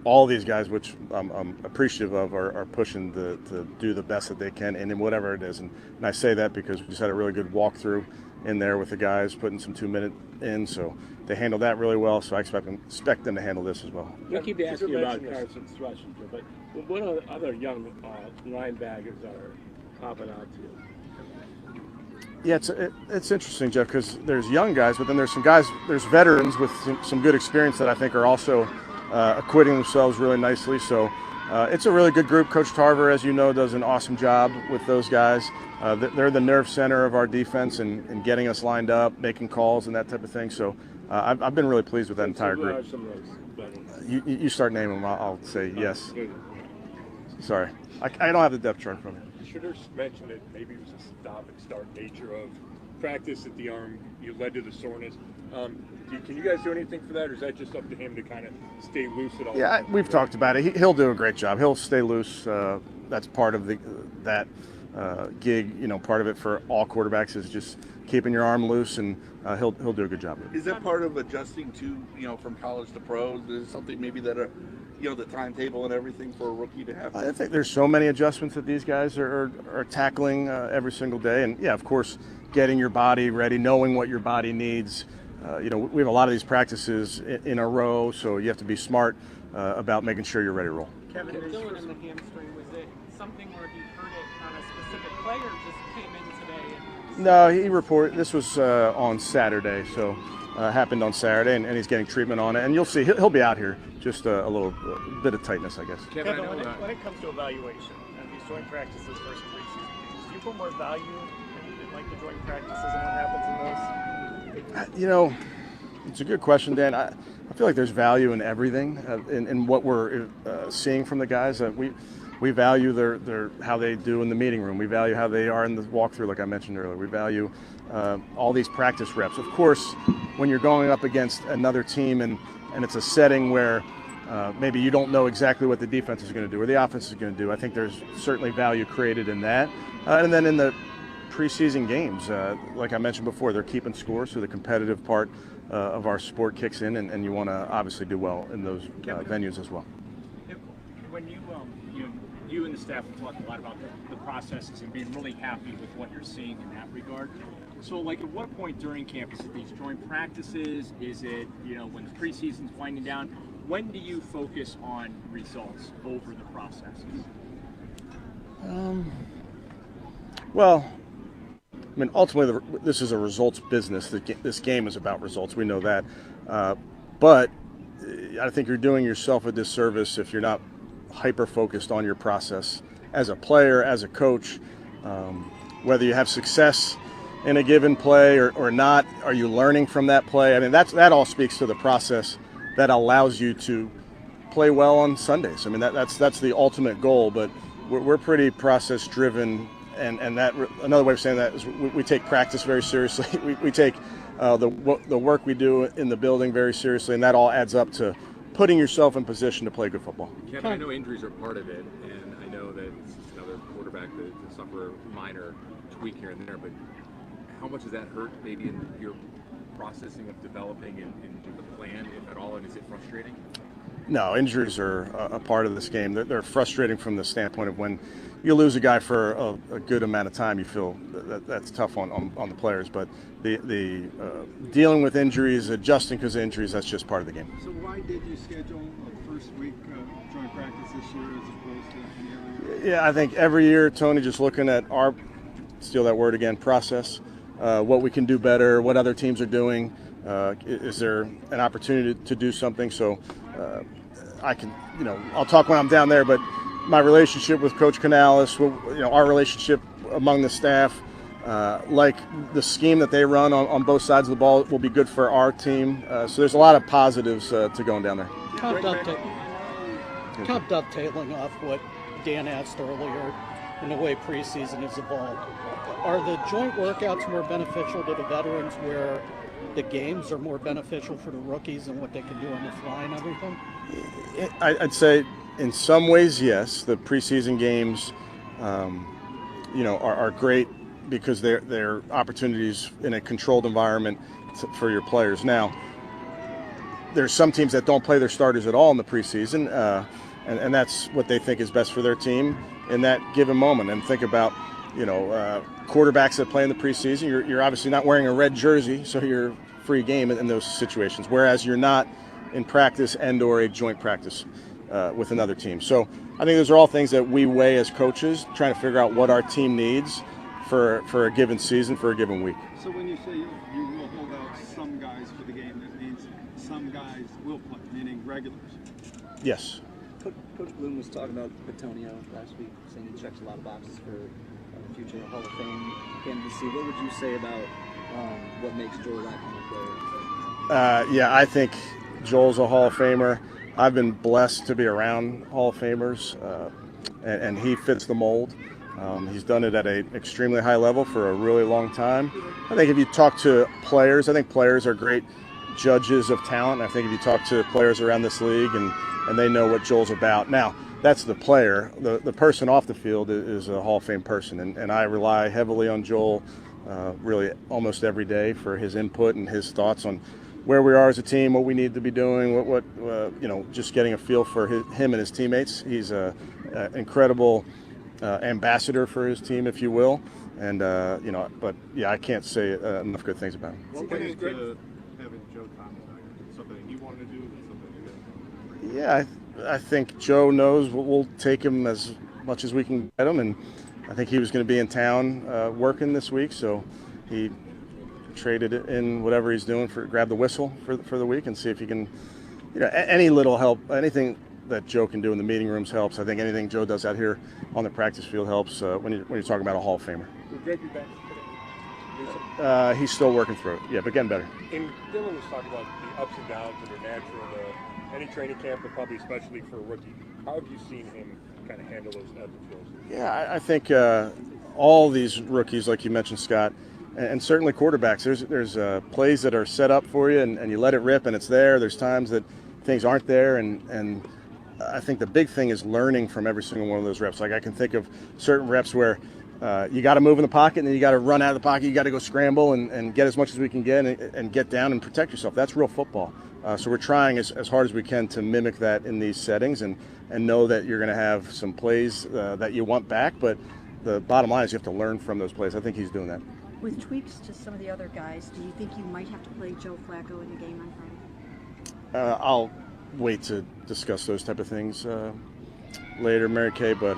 all these guys, which I'm appreciative of, are pushing to do the best that they can in whatever it is. And I say that because we just had a really good walkthrough in there with the guys, putting some 2-minute in, so they handled that really well. So I expect them to handle this as well. I keep asking you about Carson Strushinger, but what other young linebackers are popping out to you? Yeah, it's interesting, Jeff, because there's young guys, but then there's veterans with some good experience that I think are also acquitting themselves really nicely. So it's a really good group. Coach Tarver, as you know, does an awesome job with those guys. They're the nerve center of our defense and getting us lined up, making calls and that type of thing. So I've been really pleased with that entire group. You start naming them, I'll say yes. Sorry, I don't have the depth chart from me. You should have mentioned that maybe it was a stop-and-start nature of practice at the arm. You led to the soreness. Can you guys do anything for that, or is that just up to him to kind of stay loose at all? Yeah, we've talked about it. He'll do a great job. He'll stay loose. That's part of that. gig. Part of it for all quarterbacks is just keeping your arm loose, and he'll do a good job. Is that part of adjusting to from college to pros? Is it something maybe that the timetable and everything for a rookie to have? I think there's so many adjustments that these guys are tackling every single day, and yeah, of course, getting your body ready, knowing what your body needs. We have a lot of these practices in a row, so you have to be smart about making sure you're ready to roll. Kevin, Dylan in the hamstring, was it something where he heard it on a specific play or just came in today? No, he reported this was on Saturday, so happened on Saturday, and he's getting treatment on it, and you'll see he'll be out here. Just a little bit of tightness, I guess. Kevin, when it comes to evaluation and these joint practices versus preseason games, do you put more value in like the joint practices and what happens in those? It's a good question, Dan. I feel like there's value in everything, in what we're seeing from the guys. We value their how they do in the meeting room. We value how they are in the walkthrough, like I mentioned earlier. We value all these practice reps. Of course, when you're going up against another team and it's a setting where maybe you don't know exactly what the defense is going to do or the offense is going to do, I think there's certainly value created in that. And then in the preseason games, like I mentioned before, they're keeping score, so the competitive part of our sport kicks in, and you want to obviously do well in those venues as well. When you and the staff have talked a lot about the processes and being really happy with what you're seeing in that regard. So, like, at what point during camp is it these joint practices? Is it when the preseason's winding down? When do you focus on results over the processes? Well, I mean, ultimately, this is a results business. This game is about results. We know that. But I think you're doing yourself a disservice if you're not hyper-focused on your process as a player, as a coach. Whether you have success in a given play or not, are you learning from that play? I mean, that all speaks to the process that allows you to play well on Sundays. I mean, that's the ultimate goal, but we're pretty process-driven. And that another way of saying that is we take practice very seriously. We take the work we do in the building very seriously, and that all adds up to putting yourself in position to play good football. Kevin, I know injuries are part of it, and I know that it's another quarterback to suffer a minor tweak here and there, but how much does that hurt maybe in your processing of developing and the plan, if at all, and is it frustrating? No, injuries are a part of this game. They're frustrating from the standpoint of when you lose a guy for a good amount of time, you feel that's tough on the players. But the dealing with injuries, adjusting because of injuries, that's just part of the game. So why did you schedule a first week joint practice this year as opposed to any other year? Yeah, I think every year, Tony, just looking at our, steal that word again, process, what we can do better, what other teams are doing. Is there an opportunity to do something? So I can, I'll talk when I'm down there, but my relationship with Coach Canales, our relationship among the staff, like the scheme that they run on both sides of the ball will be good for our team. So there's a lot of positives to going down there. Kind of dovetailing off what Dan asked earlier in the way preseason has evolved. Are the joint workouts more beneficial to the veterans where the games are more beneficial for the rookies and what they can do on the fly and everything? I'd say in some ways, yes. The preseason games, are great because they're opportunities in a controlled environment for your players. Now, there's some teams that don't play their starters at all in the preseason, and that's what they think is best for their team in that given moment. And think about, quarterbacks that play in the preseason. You're obviously not wearing a red jersey, so you're free game in those situations. Whereas you're not in practice and/or a joint practice with another team. So I think those are all things that we weigh as coaches, trying to figure out what our team needs for a given season, for a given week. So when you say you will hold out some guys for the game, that means some guys will play, meaning regulars? Yes. Coach Bloom was talking about Petonio last week, saying he checks a lot of boxes for future Hall of Fame candidacy. What would you say about what makes Joel that kind of player? Yeah, I think Joel's a Hall of Famer. I've been blessed to be around Hall of Famers, and he fits the mold. He's done it at an extremely high level for a really long time. I think if you talk to players, I think players are great judges of talent. I think if you talk to players around this league and they know what Joel's about. Now, that's the player. The person off the field is a Hall of Fame person, and I rely heavily on Joel really almost every day for his input and his thoughts on where we are as a team, what we need to be doing, what just getting a feel for him and his teammates. He's an incredible ambassador for his team, if you will, and but yeah, I can't say enough good things about him. What went into having Joe Thomas out here? Something he wanted to do, something you guys? Yeah, I think Joe knows we'll take him as much as we can get him, and I think he was going to be in town working this week, so he traded in whatever he's doing grab the whistle for the week and see if he can, any little help, anything that Joe can do in the meeting rooms helps. I think anything Joe does out here on the practice field helps when you're talking about a Hall of Famer. Would Drake be back today? He's still working through it, yeah, but getting better. And Dylan was talking about the ups and downs that are natural to any training camp, but probably especially for a rookie. How have you seen him kind of handle those ebbs and flows? Yeah, I think all these rookies, like you mentioned, Scott, and certainly quarterbacks, there's plays that are set up for you, and you let it rip, and it's there. There's times that things aren't there, and I think the big thing is learning from every single one of those reps. Like I can think of certain reps where you got to move in the pocket, and then you got to run out of the pocket. You got to go scramble and get as much as we can get and get down and protect yourself. That's real football. So we're trying as hard as we can to mimic that in these settings and know that you're going to have some plays that you want back. But the bottom line is you have to learn from those plays. I think he's doing that. With tweaks to some of the other guys, do you think you might have to play Joe Flacco in the game on Friday? I'll wait to discuss those type of things later, Mary Kay, but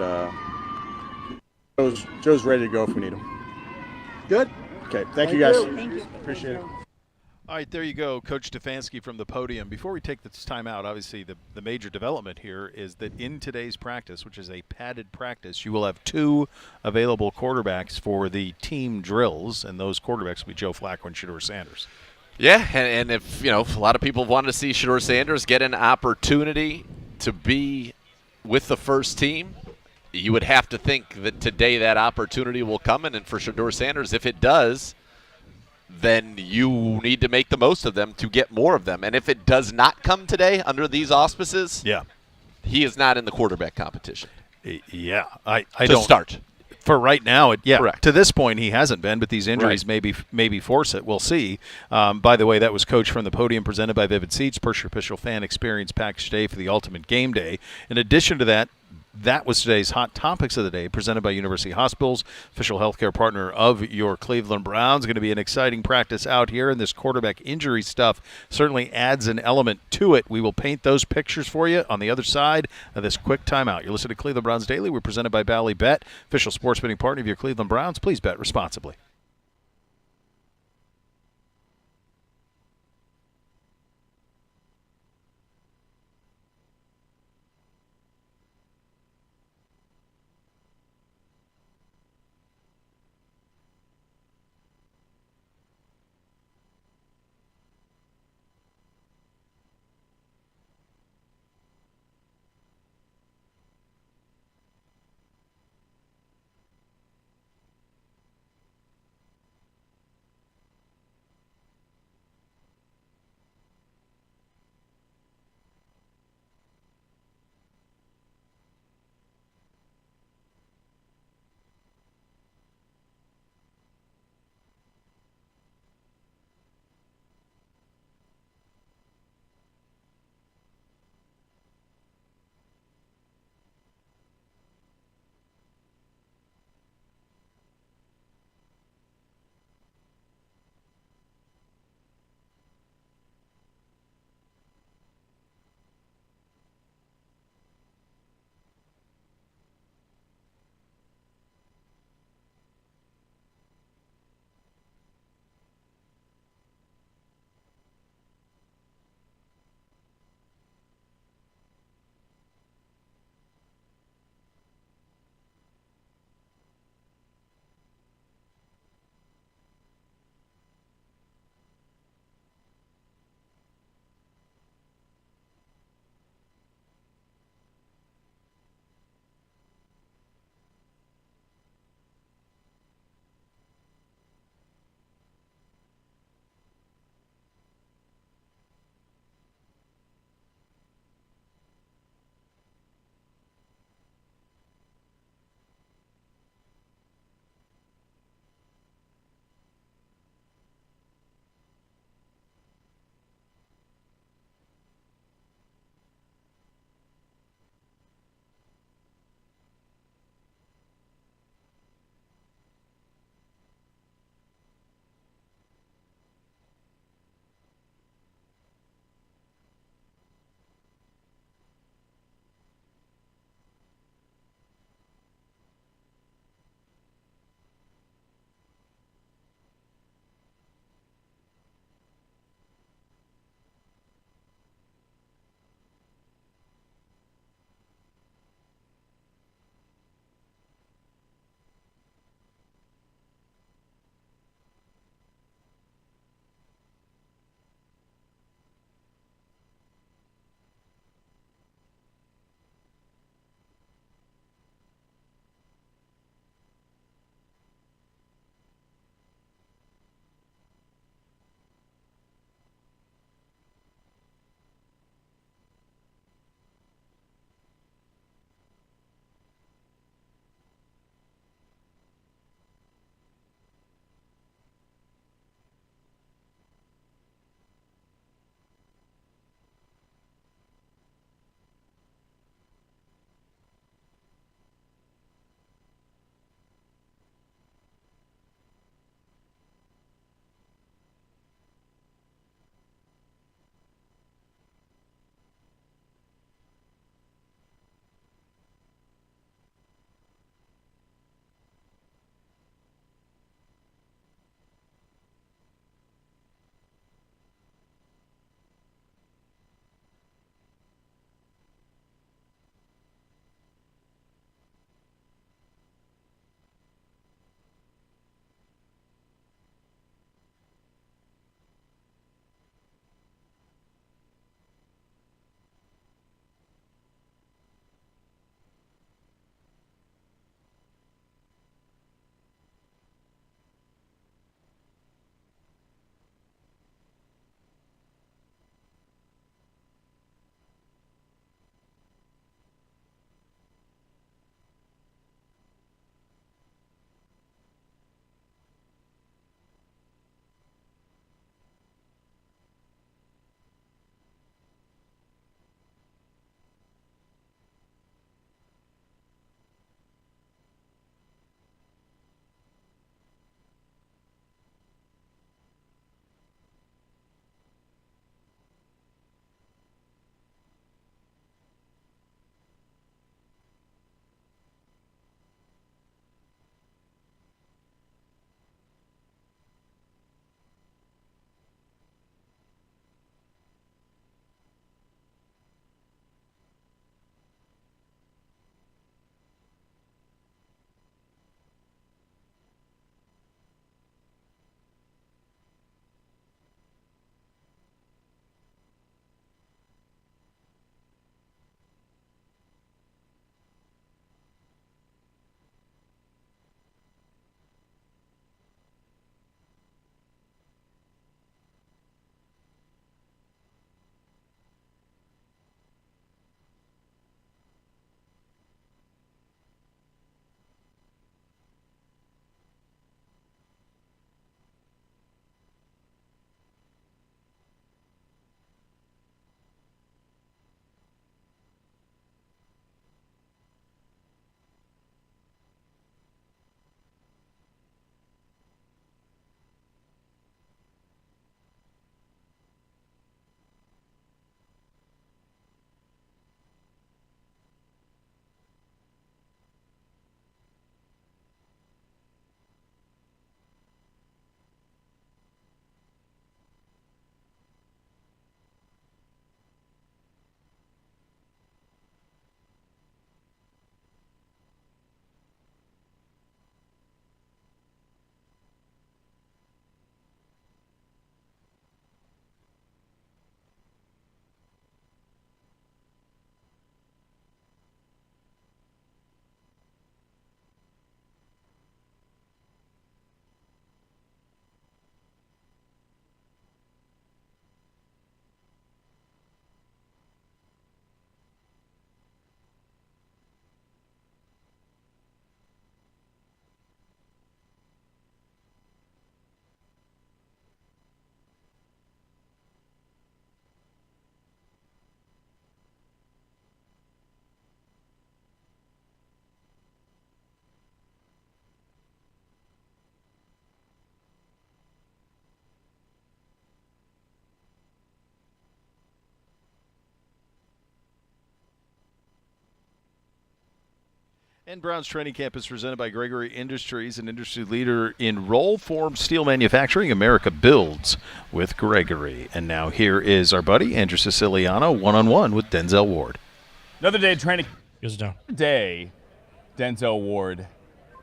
Joe's ready to go if we need him. Good. Okay, thank you guys. Thank you. Appreciate it. All right, there you go, Coach Stefanski from the podium. Before we take this time out, obviously the major development here is that in today's practice, which is a padded practice, you will have 2 available quarterbacks for the team drills, and those quarterbacks will be Joe Flacco and Shedeur Sanders. Yeah, and if, a lot of people wanted to see Shedeur Sanders get an opportunity to be with the first team, you would have to think that today that opportunity will come, and for Shedeur Sanders, if it does, then you need to make the most of them to get more of them. And if it does not come today under these auspices, he is not in the quarterback competition. Yeah, I to don't start. For right now, Correct. To this point, he hasn't been, but these injuries maybe force it. We'll see. By the way, that was Coach from the podium, presented by Vivid Seats, Purchase Official Fan Experience Package Day for the Ultimate Game Day. In addition to that, that was today's Hot Topics of the Day, presented by University Hospitals, official healthcare partner of your Cleveland Browns. Going to be an exciting practice out here, and this quarterback injury stuff certainly adds an element to it. We will paint those pictures for you on the other side of this quick timeout. You're listening to Cleveland Browns Daily. We're presented by Bally Bet, official sports betting partner of your Cleveland Browns. Please bet responsibly. And Brown's Training Camp is presented by Gregory Industries, an industry leader in roll-form steel manufacturing. America builds with Gregory. And now here is our buddy, Andrew Siciliano, one-on-one with Denzel Ward. Another day of training. Goes down. Day, Denzel Ward,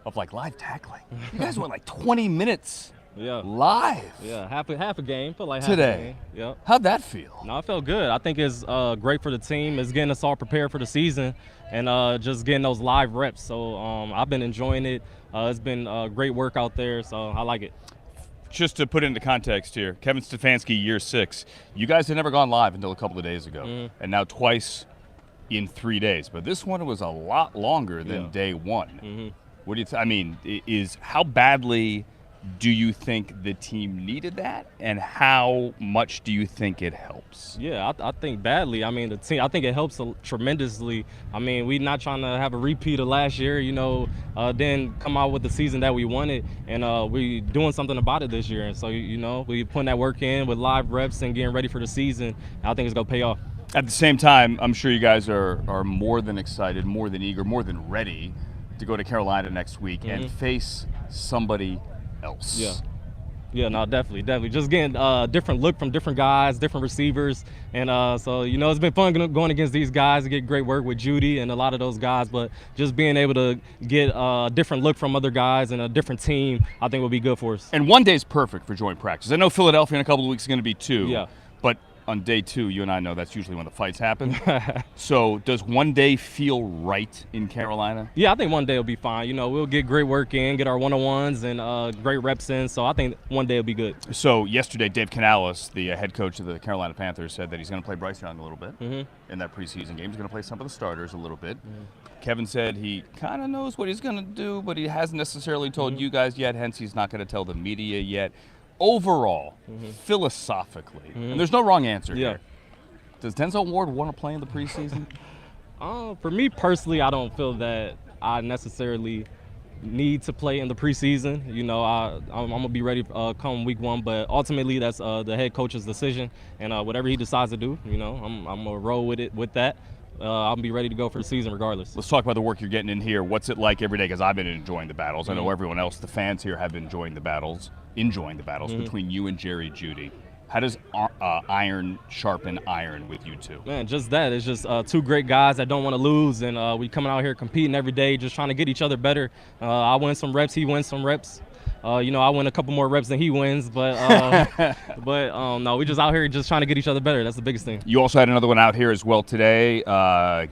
of like live tackling. You guys went like 20 minutes. Yeah. Live. Yeah, half a game. Felt like half Today. a game. Yep. How'd that feel? No, I felt good. I think it's great for the team. It's getting us all prepared for the season and just getting those live reps. So I've been enjoying it. It's been a great work out there, so I like it. Just to put it into context here, Kevin Stefanski, year 6. You guys had never gone live until a couple of days ago, and now twice in 3 days. But this one was a lot longer than day 1. What do you is how badly do you think the team needed that, and how much do you think it helps? Yeah, I think badly. I mean, the team, I think it helps tremendously. I mean, we're not trying to have a repeat of last year, then come out with the season that we wanted, and we doing something about it this year. And so, we putting that work in with live reps and getting ready for the season. I think it's going to pay off. At the same time, I'm sure you guys are more than excited, more than eager, more than ready to go to Carolina next week and face somebody else. Yeah, no, definitely. Just getting different look from different guys, different receivers, and so it's been fun going against these guys and get great work with Judy and a lot of those guys. But just being able to get a different look from other guys and a different team, I think will be good for us. And one day is perfect for joint practice. I know Philadelphia in a couple of weeks is going to be 2. Yeah. But on day 2, you and I know that's usually when the fights happen. So does one day feel right in Carolina? Yeah, I think one day will be fine. We'll get great work in, get our one-on-ones and great reps in. So I think one day will be good. So yesterday, Dave Canales, the head coach of the Carolina Panthers, said that he's going to play Bryce Young a little bit in that preseason game. He's going to play some of the starters a little bit. Kevin said he kind of knows what he's going to do, but he hasn't necessarily told you guys yet, hence he's not going to tell the media yet. Overall, philosophically, and there's no wrong answer here, does Denzel Ward want to play in the preseason? For me personally, I don't feel that I necessarily need to play in the preseason. I'm going to be ready come week 1, but ultimately that's the head coach's decision, and whatever he decides to do, I'm going to roll with that. I'll be ready to go for the season regardless. Let's talk about the work you're getting in here. What's it like every day? Because I've been enjoying the battles. I know everyone else, the fans here, have been enjoying the battles between you and Jerry Jeudy. How does iron sharpen iron with you two? Man, just that. It's just 2 great guys that don't want to lose, and we coming out here competing every day, just trying to get each other better. I win some reps, he wins some reps. I win a couple more reps than he wins, but no, we just out here just trying to get each other better. That's the biggest thing. You also had another one out here as well today,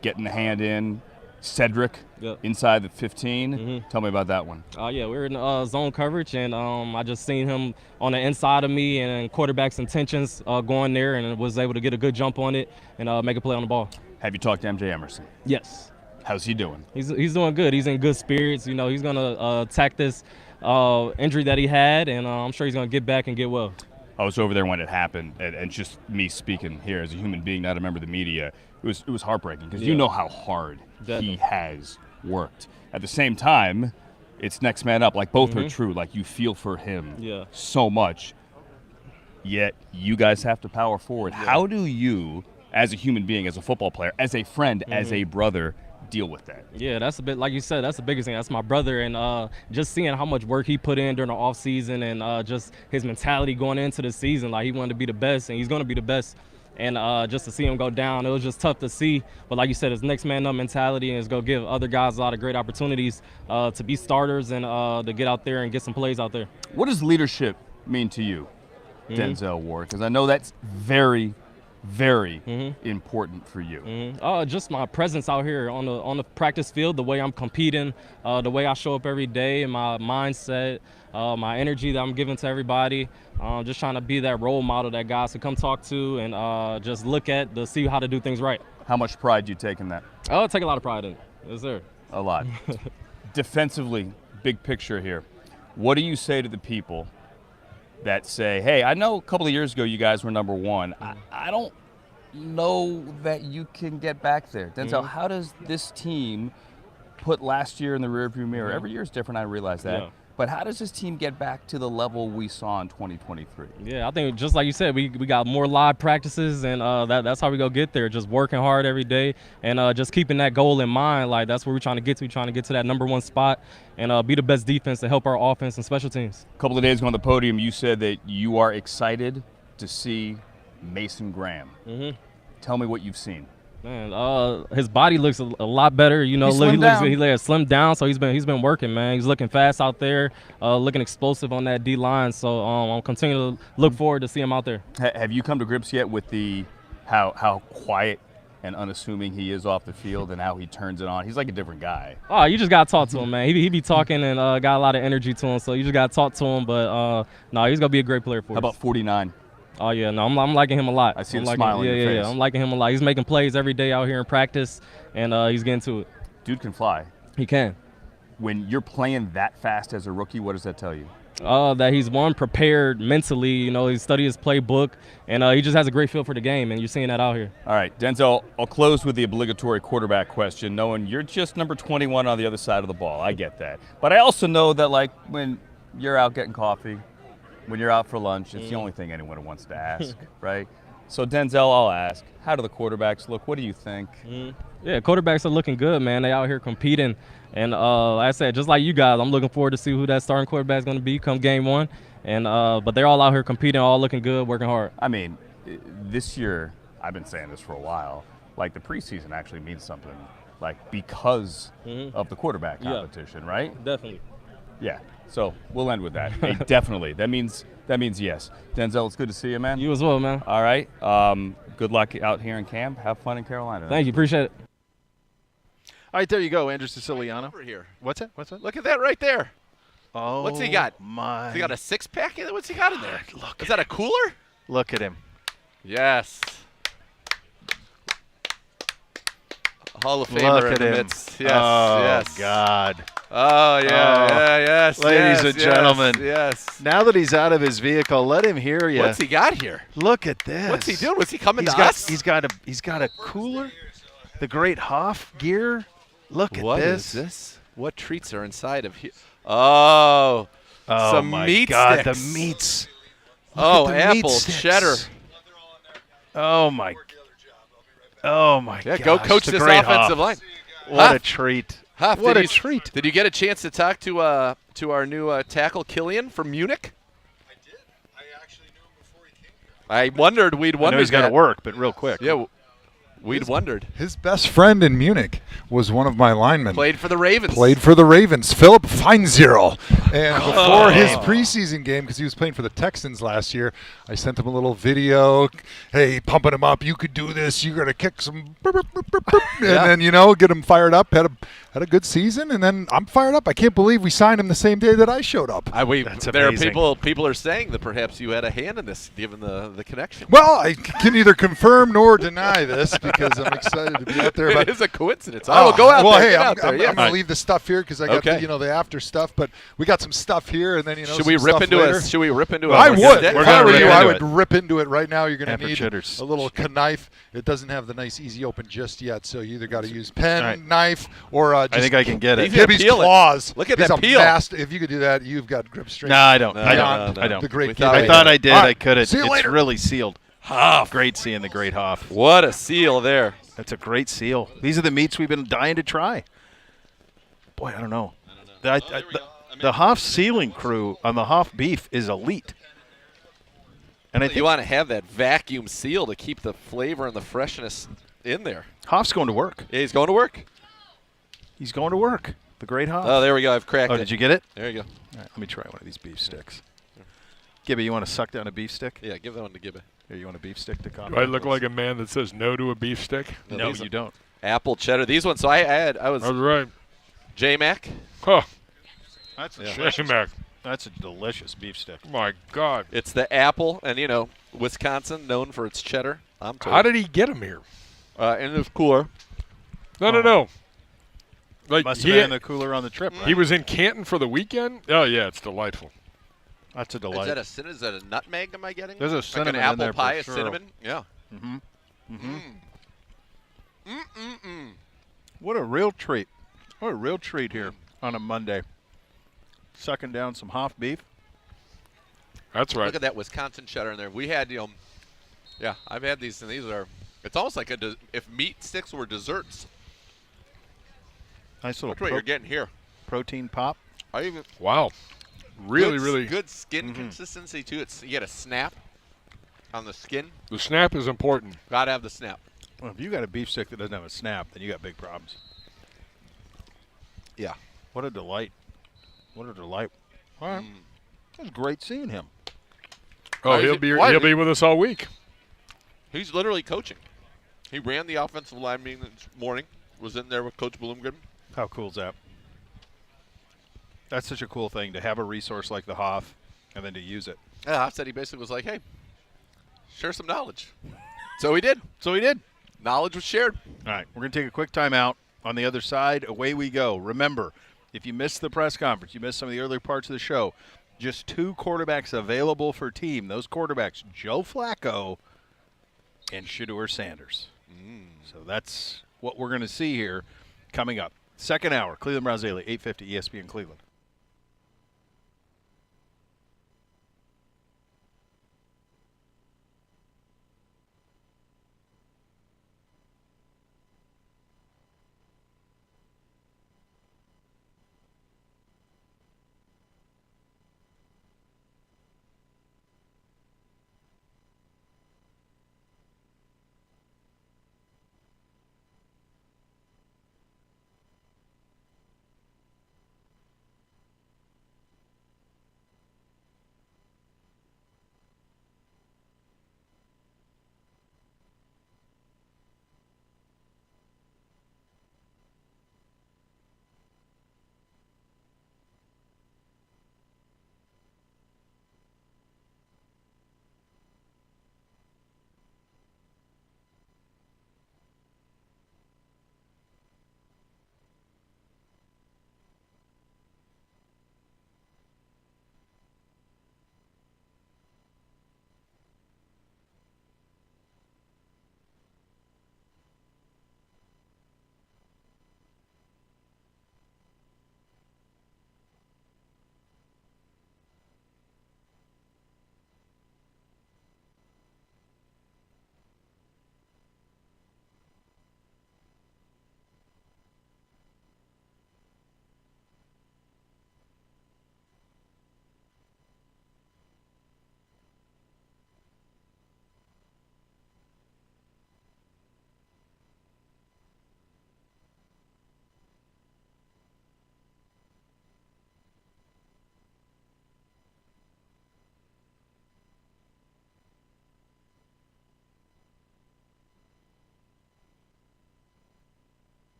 getting the hand in. Cedric inside the 15. Tell me about that one. Yeah, we were in zone coverage, and I just seen him on the inside of me and quarterback's intentions going there, and was able to get a good jump on it and make a play on the ball. Have you talked to MJ Emerson? Yes. How's he doing? He's doing good. He's in good spirits. He's going to attack this injury that he had, and I'm sure he's going to get back and get well. I was over there when it happened, and just me speaking here as a human being, not a member of the media, it was heartbreaking because you know how hard he has worked. At the same time, it's next man up. Like, both are true. Like, you feel for him so much, yet you guys have to power forward. How do you, as a human being, as a football player, as a friend, as a brother, deal with that? Yeah, that's a bit, like you said, that's the biggest thing. That's my brother, and just seeing how much work he put in during the off season, and just his mentality going into the season, like he wanted to be the best, and he's going to be the best. And just to see him go down, it was just tough to see. But like you said, it's next man up mentality, and it's going to give other guys a lot of great opportunities to be starters and to get out there and get some plays out there. What does leadership mean to you, Denzel Ward? Because I know that's very, very important for you. Just my presence out here on the practice field, the way I'm competing, the way I show up every day, my mindset, my energy that I'm giving to everybody. Just trying to be that role model that guys can come talk to and just look at to see how to do things right. How much pride do you take in that? I take a lot of pride in it. Yes, sir. A lot. Defensively, big picture here. What do you say to the people that say, hey, I know a couple of years ago you guys were number 1. I don't know that you can get back there. Denzel, how does this team put last year in the rearview mirror? Every year is different, I realize that. But how does this team get back to the level we saw in 2023? Yeah, I think just like you said, we got more live practices, and that's how we go get there. Just working hard every day, and just keeping that goal in mind. Like that's where we're trying to get to. We're trying to get to that #1 spot, and be the best defense to help our offense and special teams. A couple of days ago on the podium, you said that you are excited to see Mason Graham. Mm-hmm. Tell me what you've seen. Man, his body looks a lot better. You know, he slimmed down, so he's been working, man. He's looking fast out there, looking explosive on that D line. So I'll continue to look forward to see him out there. Have you come to grips yet with how quiet and unassuming he is off the field and how he turns it on? He's like a different guy. Oh, you just gotta talk to him, man. He be talking and got a lot of energy to him. So you just gotta talk to him. But no, he's gonna be a great player for us. How about 49? Oh yeah, no, I'm liking him a lot. I see the smile on your face. Yeah, I'm liking him a lot. He's making plays every day out here in practice, and he's getting to it. Dude can fly. He can. When you're playing that fast as a rookie, what does that tell you? That he's prepared mentally. You know, he studied his playbook, and he just has a great feel for the game, and you're seeing that out here. All right, Denzel, I'll close with the obligatory quarterback question, knowing you're just number 21 on the other side of the ball. I get that. But I also know that, like, when you're out getting coffee, when you're out for lunch, it's the only thing anyone wants to ask, right? So, Denzel, I'll ask, how do the quarterbacks look? What do you think? Yeah, quarterbacks are looking good, man. They out here competing. And like I said, just like you guys, I'm looking forward to see who that starting quarterback is going to be come game one. And but they're all out here competing, all looking good, working hard. I mean, this year, I've been saying this for a while, like the preseason actually means something, like because of the quarterback competition, right? Definitely. Yeah. So we'll end with that. Hey, definitely. That means yes. Denzel, it's good to see you, man. You as well, man. All right. Good luck out here in camp. Have fun in Carolina. Thank you. Appreciate it. All right, there you go, Andrew Siciliano. Over here. What's that? What's that? Look at that right there. Oh, what's he got? My. Has he got a six-pack? What's he got in there? Is that a cooler? Look at him. Yes. Hall of Famer Look at in the him. midst. Yes, oh, yes. God. Oh, yeah, yes. Ladies and gentlemen. Yes. Now that he's out of his vehicle, let him hear you. What's he got here? Look at this. What's he doing? Was he coming to us? us? He's got a cooler. The great Hoff gear. Look at What this. is this? What treats are inside of here? Oh, some my meat God, sticks. the meats. Oh, the apple, meat sticks. cheddar. Oh my. Oh my. Yeah, gosh, go coach the this great offensive Hoff. line. What Huff. a treat. Huff, what did a you, treat. Did you get a chance to talk to our new tackle Killian from Munich? I did. I actually knew him before he came here. I wondered. We'd I know wondered. he's got to that. work, but real quick. Yeah, we'd wondered. His best friend in Munich was one of my linemen. Played for the Ravens. Philip Feinzierl. And before his Oh. preseason game, because he was playing for the Texans last year, I sent him a little video. Hey, pumping him up. You could do this. You're going to kick some. And then, get him fired up. Had a good season. And then I'm fired up. I can't believe we signed him the same day that I showed up. That's there amazing. are people are saying that perhaps you had a hand in this, given the connection. Well, I can neither confirm nor deny this because I'm excited to be out there. But it is a coincidence. I will go out there. Hey, Get I'm out there. going Yeah. to leave the stuff here because I got Okay. the after stuff. But we got some stuff here, and then Should some we rip stuff into later. Should we rip into it? I would. If We're I gonna were rip you, I into would it. rip into it right now. You're going to After need chitters. a little knife. It doesn't have the nice easy open just yet, so you either got to use pen, All right. knife, or just I think I can get it. Gibby's Peel it. claws. Look at He's that a peel. If you could do that, you've got grip strength. No, I don't. No, I no, don't. no. I don't. The great We Gibby. thought I we thought had- I did. All right. I couldn't. See you It's later. really sealed. Hoff. Great seeing the great Hoff. What a seal there. That's a great seal. These are the meats we've been dying to try. Boy, I don't know. The Hoff sealing crew on the Hoff beef is elite. And I think You want to have that vacuum seal to keep the flavor and the freshness in there. Hoff's going to work. Yeah, he's going to work. He's going to work. The great Hoff. Oh, there we go. I've cracked it. Did you get it? There you go. All right, let me try one of these beef sticks. Gibby, you want to suck down a beef stick? Yeah, give that one to Gibby. Here, you want a beef stick to Do comment? I look like a man that says no to a beef stick? No, these you don't. Apple cheddar. These ones. So I was That's right. J-Mac. Huh. That's a Yeah. delicious. Mac. That's a delicious beef stick. My God. It's the apple, and Wisconsin known for its cheddar. I'm told. How did he get him here? In this cooler. No. Like Must have been in the cooler on the trip. Right? he was in Canton for the weekend? Oh, yeah, it's delightful. That's a delight. Is that a nutmeg? Am I getting? There's a like cinnamon an in apple there for pie, a sure. cinnamon. Yeah. Mm-hmm. Mm-hmm. Mm-mm-mm. What a real treat. What a real treat here on a Monday. sucking down some Hoff beef. That's right. Look at that Wisconsin cheddar in there. We had, yeah, I've had these, and these are, it's almost like if meat sticks were desserts. Nice little That's what you're getting here. Protein pop. Wow. Really, really. Good skin consistency, too. You get a snap on the skin. The snap is important. Got to have the snap. Well, if you got a beef stick that doesn't have a snap, then you got big problems. Yeah. What a delight. What a delight. All right. It was great seeing him. Oh, he'll be with us all week. He's literally coaching. He ran the offensive line meeting this morning. Was in there with Coach Bloomgren. How cool is that? That's such a cool thing to have a resource like the Hoff and then to use it. Yeah, Hoff said he basically was like, hey, share some knowledge. So he did. Knowledge was shared. All right, we're going to take a quick timeout. On the other side, away we go. Remember, if you missed the press conference, you missed some of the earlier parts of the show, just 2 quarterbacks available for team. Those quarterbacks, Joe Flacco and Shedeur Sanders. So that's what we're going to see here coming up. Second hour, Cleveland Browns Daily, 850 ESPN Cleveland.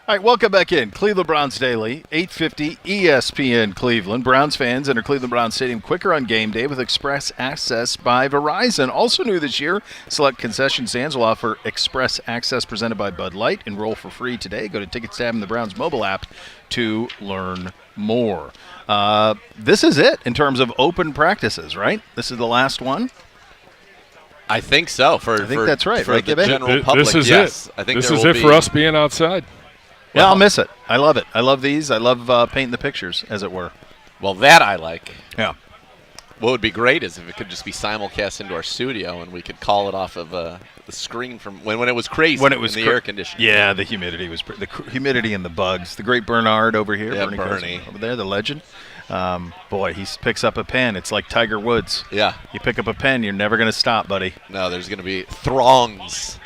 All right, welcome back in. Cleveland Browns Daily, 850 ESPN Cleveland. Browns fans enter Cleveland Browns Stadium quicker on game day with Express Access by Verizon. Also new this year, select concession stands will offer Express Access presented by Bud Light. Enroll for free today. Go to Tickets tab in the Browns mobile app to learn more. This is it in terms of open practices, right? This is the last one? I think so. I think that's right. For right, the Gibby? general public, This is yes. it. I think this there is will it for us being outside. Yeah, I'll miss it. I love it. I love these. I love painting the pictures, as it were. Well, that I like. Yeah. What would be great is if it could just be simulcast into our studio and we could call it off of the screen from when it was crazy When it was in the air conditioning. Yeah, the humidity was humidity and the bugs. The great Bernard over here, Yeah, Bernie Bernie. over there, the legend. Boy, he picks up a pen. It's like Tiger Woods. Yeah. You pick up a pen, you're never going to stop, buddy. No, there's going to be throngs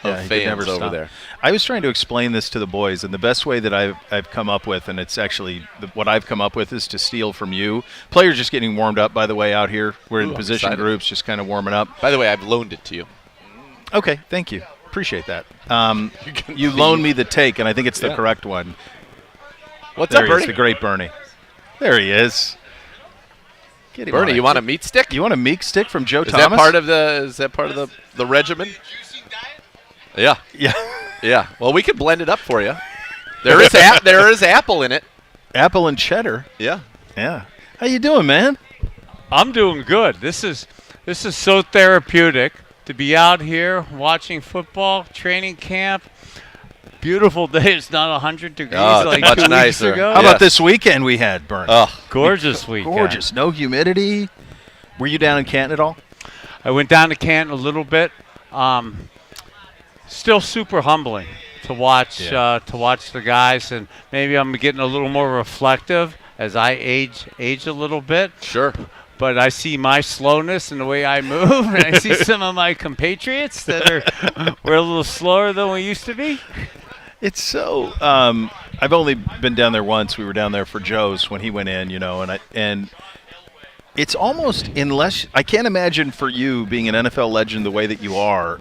of Yeah, he could fans never over stop. there. I was trying to explain this to the boys, and the best way that I've come up with, and it's actually what I've come up with, is to steal from you. Players just getting warmed up, by the way, out here. We're in Ooh, I'm position excited. groups, just kind of warming up. By the way, I've loaned it to you. Okay, thank you. Appreciate that. You loaned me the take, and I think it's the Yeah. correct one. What's There up, he is, Bernie? the great Bernie. There he is. Get him Bernie, on you it. want a meat stick? You want a meat stick from Joe Is Thomas? that part of the regimen? Yeah. Yeah. Yeah. Well, we could blend it up for you. There is apple in it. Apple and cheddar. Yeah. Yeah. How you doing, man? I'm doing good. This is so therapeutic to be out here watching football, training camp. Beautiful day. It's not 100 degrees Oh, like much 2 weeks nicer. ago. How about this weekend we had, Bernie? Oh, Gorgeous weekend. Gorgeous. No humidity. Were you down in Canton at all? I went down to Canton a little bit. Still super humbling to watch the guys, and maybe I'm getting a little more reflective as I age a little bit. Sure. But I see my slowness in the way I move, and I see some of my compatriots that we're a little slower than we used to be. It's so. I've only been down there once. We were down there for Joe's when he went in, and it's almost, unless I can't imagine for you being an NFL legend the way that you are,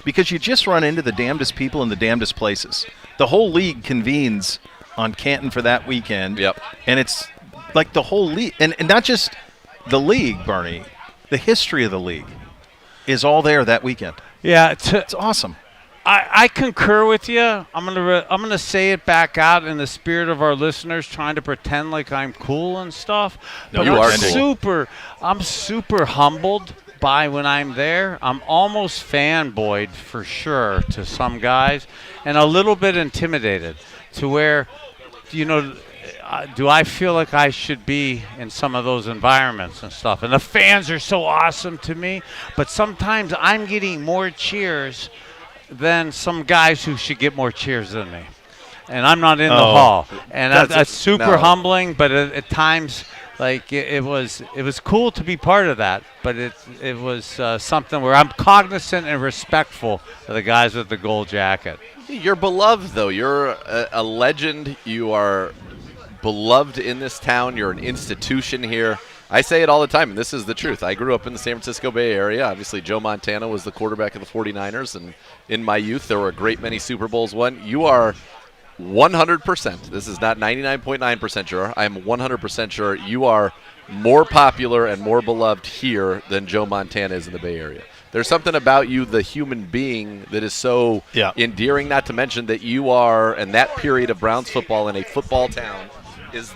because you just run into the damnedest people in the damnedest places. The whole league convenes on Canton for that weekend. Yep. And it's like the whole league, and not just the league, Bernie. The history of the league is all there that weekend. Yeah, it's awesome. I concur with you. I'm gonna say it back out in the spirit of our listeners, trying to pretend like I'm cool and stuff. No, but you are cool. I'm super humbled by when I'm there. I'm almost fanboyed for sure to some guys, and a little bit intimidated to where, do I feel like I should be in some of those environments and stuff? And the fans are so awesome to me, but sometimes I'm getting more cheers than some guys who should get more cheers than me. And I'm not in the hall. And that's super humbling, but at times, like, it was cool to be part of that, but it was something where I'm cognizant and respectful of the guys with the gold jacket. You're beloved, though. You're a legend. You are beloved in this town. You're an institution here. I say it all the time, and this is the truth. I grew up in the San Francisco Bay Area. Obviously, Joe Montana was the quarterback of the 49ers, and in my youth, there were a great many Super Bowls won. You are 100%. This is not 99.9% sure. I am 100% sure you are more popular and more beloved here than Joe Montana is in the Bay Area. There's something about you, the human being, that is so endearing, not to mention that you are, and that period of Browns football in a football town is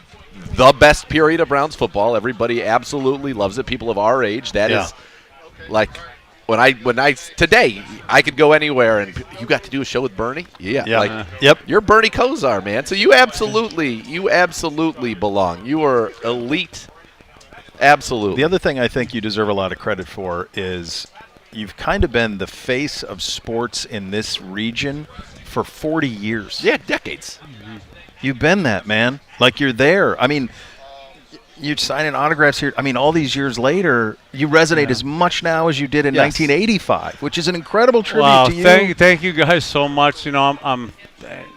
the best period of Browns football. Everybody absolutely loves it. People of our age, that is like when I today I could go anywhere and you got to do a show with Bernie. You're Bernie Kosar, man. So you absolutely belong. You are elite. Absolutely. The other thing I think you deserve a lot of credit for is you've kind of been the face of sports in this region for 40 years. Yeah, decades. Mm-hmm. You've been that, man. Like, you're there. I mean, you're signing autographs here. I mean, all these years later, you resonate as much now as you did in 1985, which is an incredible tribute to you. Thank you guys so much. I'm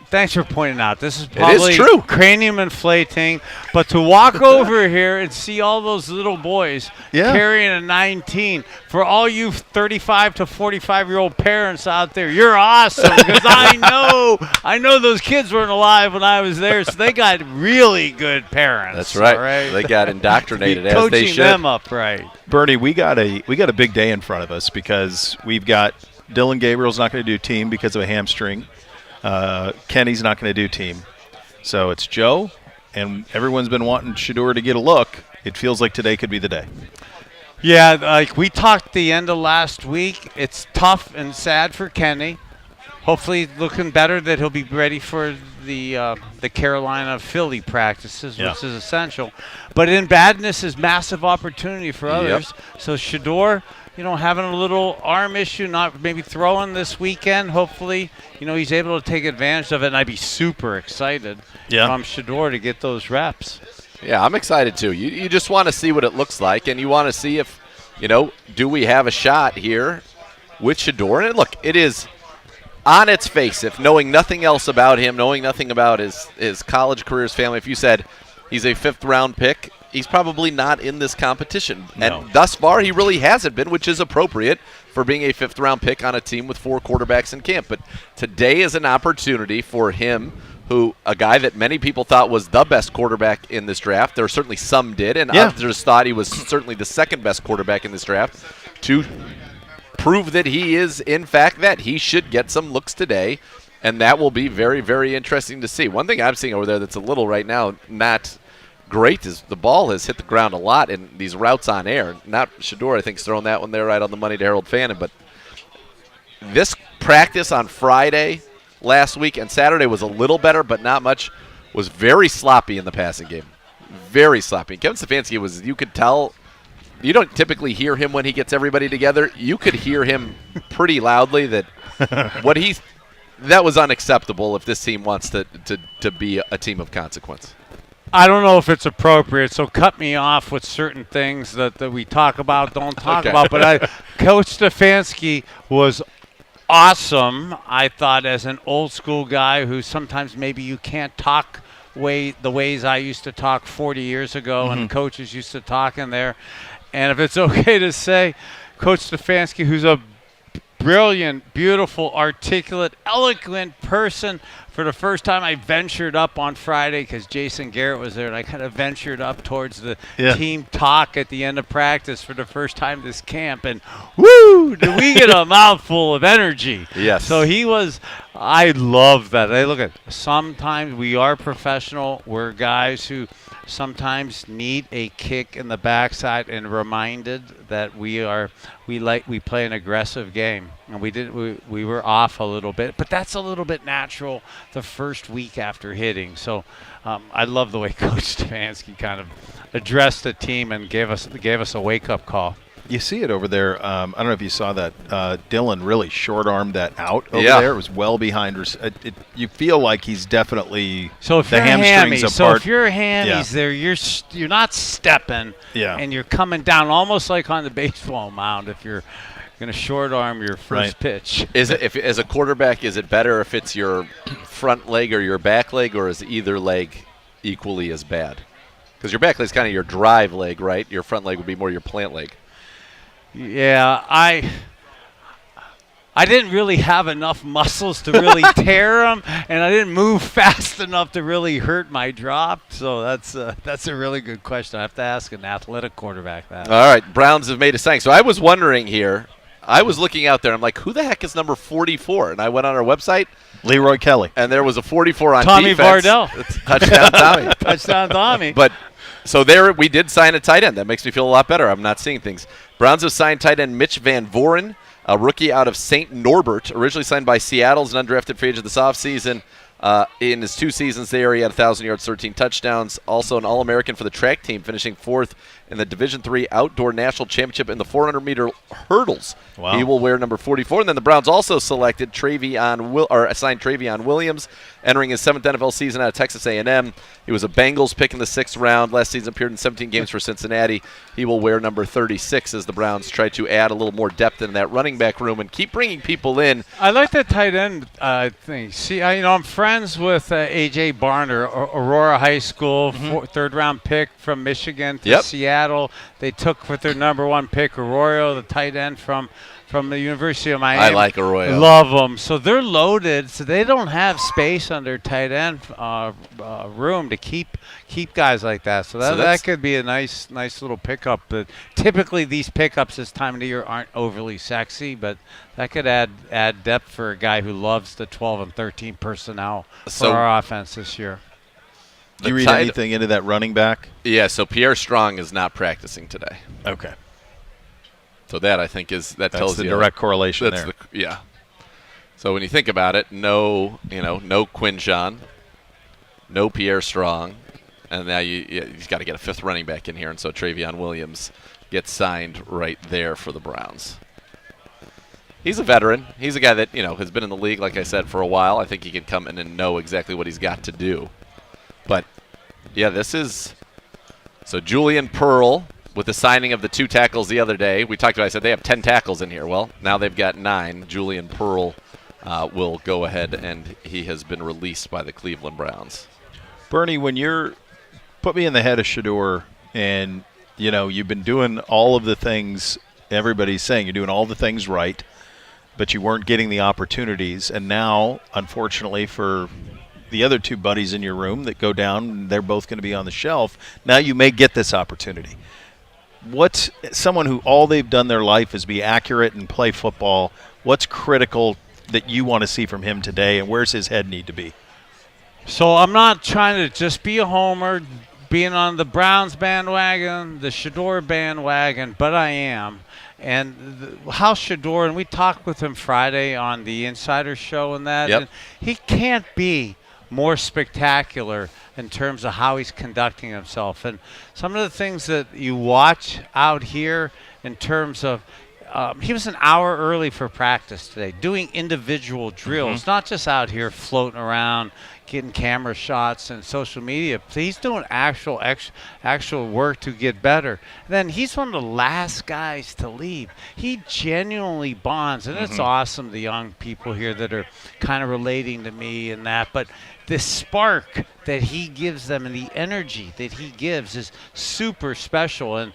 thanks for pointing out. This is probably true. cranium inflating, but to walk over here and see all those little boys carrying a 19, for all you 35 to 45-year-old parents out there, you're awesome because I know those kids weren't alive when I was there, so they got really good parents. That's right. All right? They got indoctrinated as Coaching they should. them up right. Bernie, we got a big day in front of us because we've got Dylan Gabriel's not going to do team because of a hamstring. Kenny's not going to do team. So it's Joe, and everyone's been wanting Shedeur to get a look. It feels like today could be the day. Yeah, like we talked the end of last week. It's tough and sad for Kenny. Hopefully looking better that he'll be ready for the Carolina Philly practices, which is essential. But in badness is massive opportunity for others. So Shedeur, having a little arm issue, not maybe throwing this weekend. Hopefully, he's able to take advantage of it, and I'd be super excited from Shedeur to get those reps. Yeah, I'm excited too. You just want to see what it looks like, and you want to see if, do we have a shot here with Shedeur? And look, it is on its face, if knowing nothing else about him, knowing nothing about his college career, his family, if you said he's a 5th-round pick, he's probably not in this competition. No. And thus far, he really hasn't been, which is appropriate for being a 5th-round pick on a team with 4 quarterbacks in camp. But today is an opportunity for him, a guy that many people thought was the best quarterback in this draft. There certainly some did, and others thought he was certainly the 2nd-best quarterback in this draft, to prove that he is, in fact, that he should get some looks today. And that will be very, very interesting to see. One thing I'm seeing over there that's a little right now not great is the ball has hit the ground a lot in these routes on air. Not Shedeur, I think, is throwing that one there right on the money to Harold Fannin. But this practice on Friday last week and Saturday was a little better, but not much. Was very sloppy in the passing game. Very sloppy. Kevin Stefanski you could tell, you don't typically hear him when he gets everybody together. You could hear him pretty loudly that that was unacceptable if this team wants to be a team of consequence. I don't know if it's appropriate, so cut me off with certain things that we talk about, don't talk about. But Coach Stefanski was awesome, I thought, as an old school guy who sometimes maybe you can't talk the ways I used to talk 40 years ago and coaches used to talk in there. And if it's okay to say, Coach Stefanski, who's a brilliant, beautiful, articulate, eloquent person. For the first time, I ventured up on Friday because Jason Garrett was there, and I kind of ventured up towards the team talk at the end of practice for the first time this camp. And, woo, did we get a mouthful of energy. Yes. So I love that. Sometimes we are professional. We're guys who sometimes need a kick in the backside and reminded that we play an aggressive game, and we were off a little bit, but that's a little bit natural the first week after hitting. So I love the way Coach Stefanski kind of addressed the team and gave us a wake-up call. You see it over there. I don't know if you saw that. Dylan really short-armed that out over there. It was well behind. You feel like he's definitely the hamstrings apart. So if you're hammies there, you're not stepping, and you're coming down almost like on the baseball mound if you're going to short arm your first pitch. Is it as a quarterback? Is it better if it's your front leg or your back leg, or is either leg equally as bad? Because your back leg is kind of your drive leg, right? Your front leg would be more your plant leg. Yeah, I didn't really have enough muscles to really tear them, and I didn't move fast enough to really hurt my drop. So that's a really good question. I have to ask an athletic quarterback that. All right, Browns have made a signing. So I was wondering here. I was looking out there. I'm like, who the heck is number 44? And I went on our website. Leroy Kelly. And there was a 44 on Tommy defense. Vardell. Touchdown Tommy. Touchdown Tommy. But so there we did sign a tight end. That makes me feel a lot better. I'm not seeing things. Browns have signed tight end Mitch Van Voren, a rookie out of St. Norbert, originally signed by Seattle as an undrafted free agent this offseason. In his 2 seasons there, he had 1,000 yards, 13 touchdowns. Also an All-American for the track team, finishing 4th in the Division III Outdoor National Championship in the 400-meter hurdles. Wow. He will wear number 44. And then the Browns also selected assigned Travion Williams, entering his 7th NFL season out of Texas A&M. He was a Bengals pick in the 6th round. Last season appeared in 17 games for Cincinnati. He will wear number 36 as the Browns try to add a little more depth in that running back room and keep bringing people in. I like that tight end thing. See, I'm friends friends with A.J. Barner, Aurora High School, third-round pick from Michigan to Seattle. They took with their number 1 pick Arroyo, the tight end from the University of Miami. I like Arroyo. Love them. So they're loaded. So they don't have space on their tight end room to keep guys like that. So that could be a nice little pickup. But typically these pickups this time of the year aren't overly sexy, but that could add depth for a guy who loves the 12 and 13 personnel for our offense this year. Do you read anything into that running back? Yeah, so Pierre Strong is not practicing today. Okay. So that, I think, tells you the direct correlation there. Yeah. So when you think about it, no Quinjon, no Pierre Strong, and now you've got to get a 5th running back in here, and so Travion Williams gets signed right there for the Browns. He's a veteran. He's a guy that has been in the league, like I said, for a while. I think he can come in and know exactly what he's got to do. But yeah, this is so Julian Pearl. With the signing of the 2 tackles the other day, we talked about, I said they have 10 tackles in here. Well, now they've got 9. Julian Pearl will go ahead, and he has been released by the Cleveland Browns. Bernie, when put me in the head of Shedeur, and, you've been doing all of the things everybody's saying. You're doing all the things right, but you weren't getting the opportunities. And now, unfortunately, for the other 2 buddies in your room that go down, they're both going to be on the shelf. Now you may get this opportunity. What's someone who all they've done their life is be accurate and play football, what's critical that you want to see from him today, and where's his head need to be? So I'm not trying to just be a homer, being on the Browns bandwagon, the Shedeur bandwagon, but I am. And how Shedeur, and we talked with him Friday on the Insider Show and that, and he can't be more spectacular in terms of how he's conducting himself. And some of the things that you watch out here in terms of he was an hour early for practice today, doing individual drills, not just out here floating around, getting camera shots and social media. He's doing actual work to get better. And then he's one of the last guys to leave. He genuinely bonds, and it's awesome, the young people here that are kind of relating to me and that. But the spark that he gives them and the energy that he gives is super special. And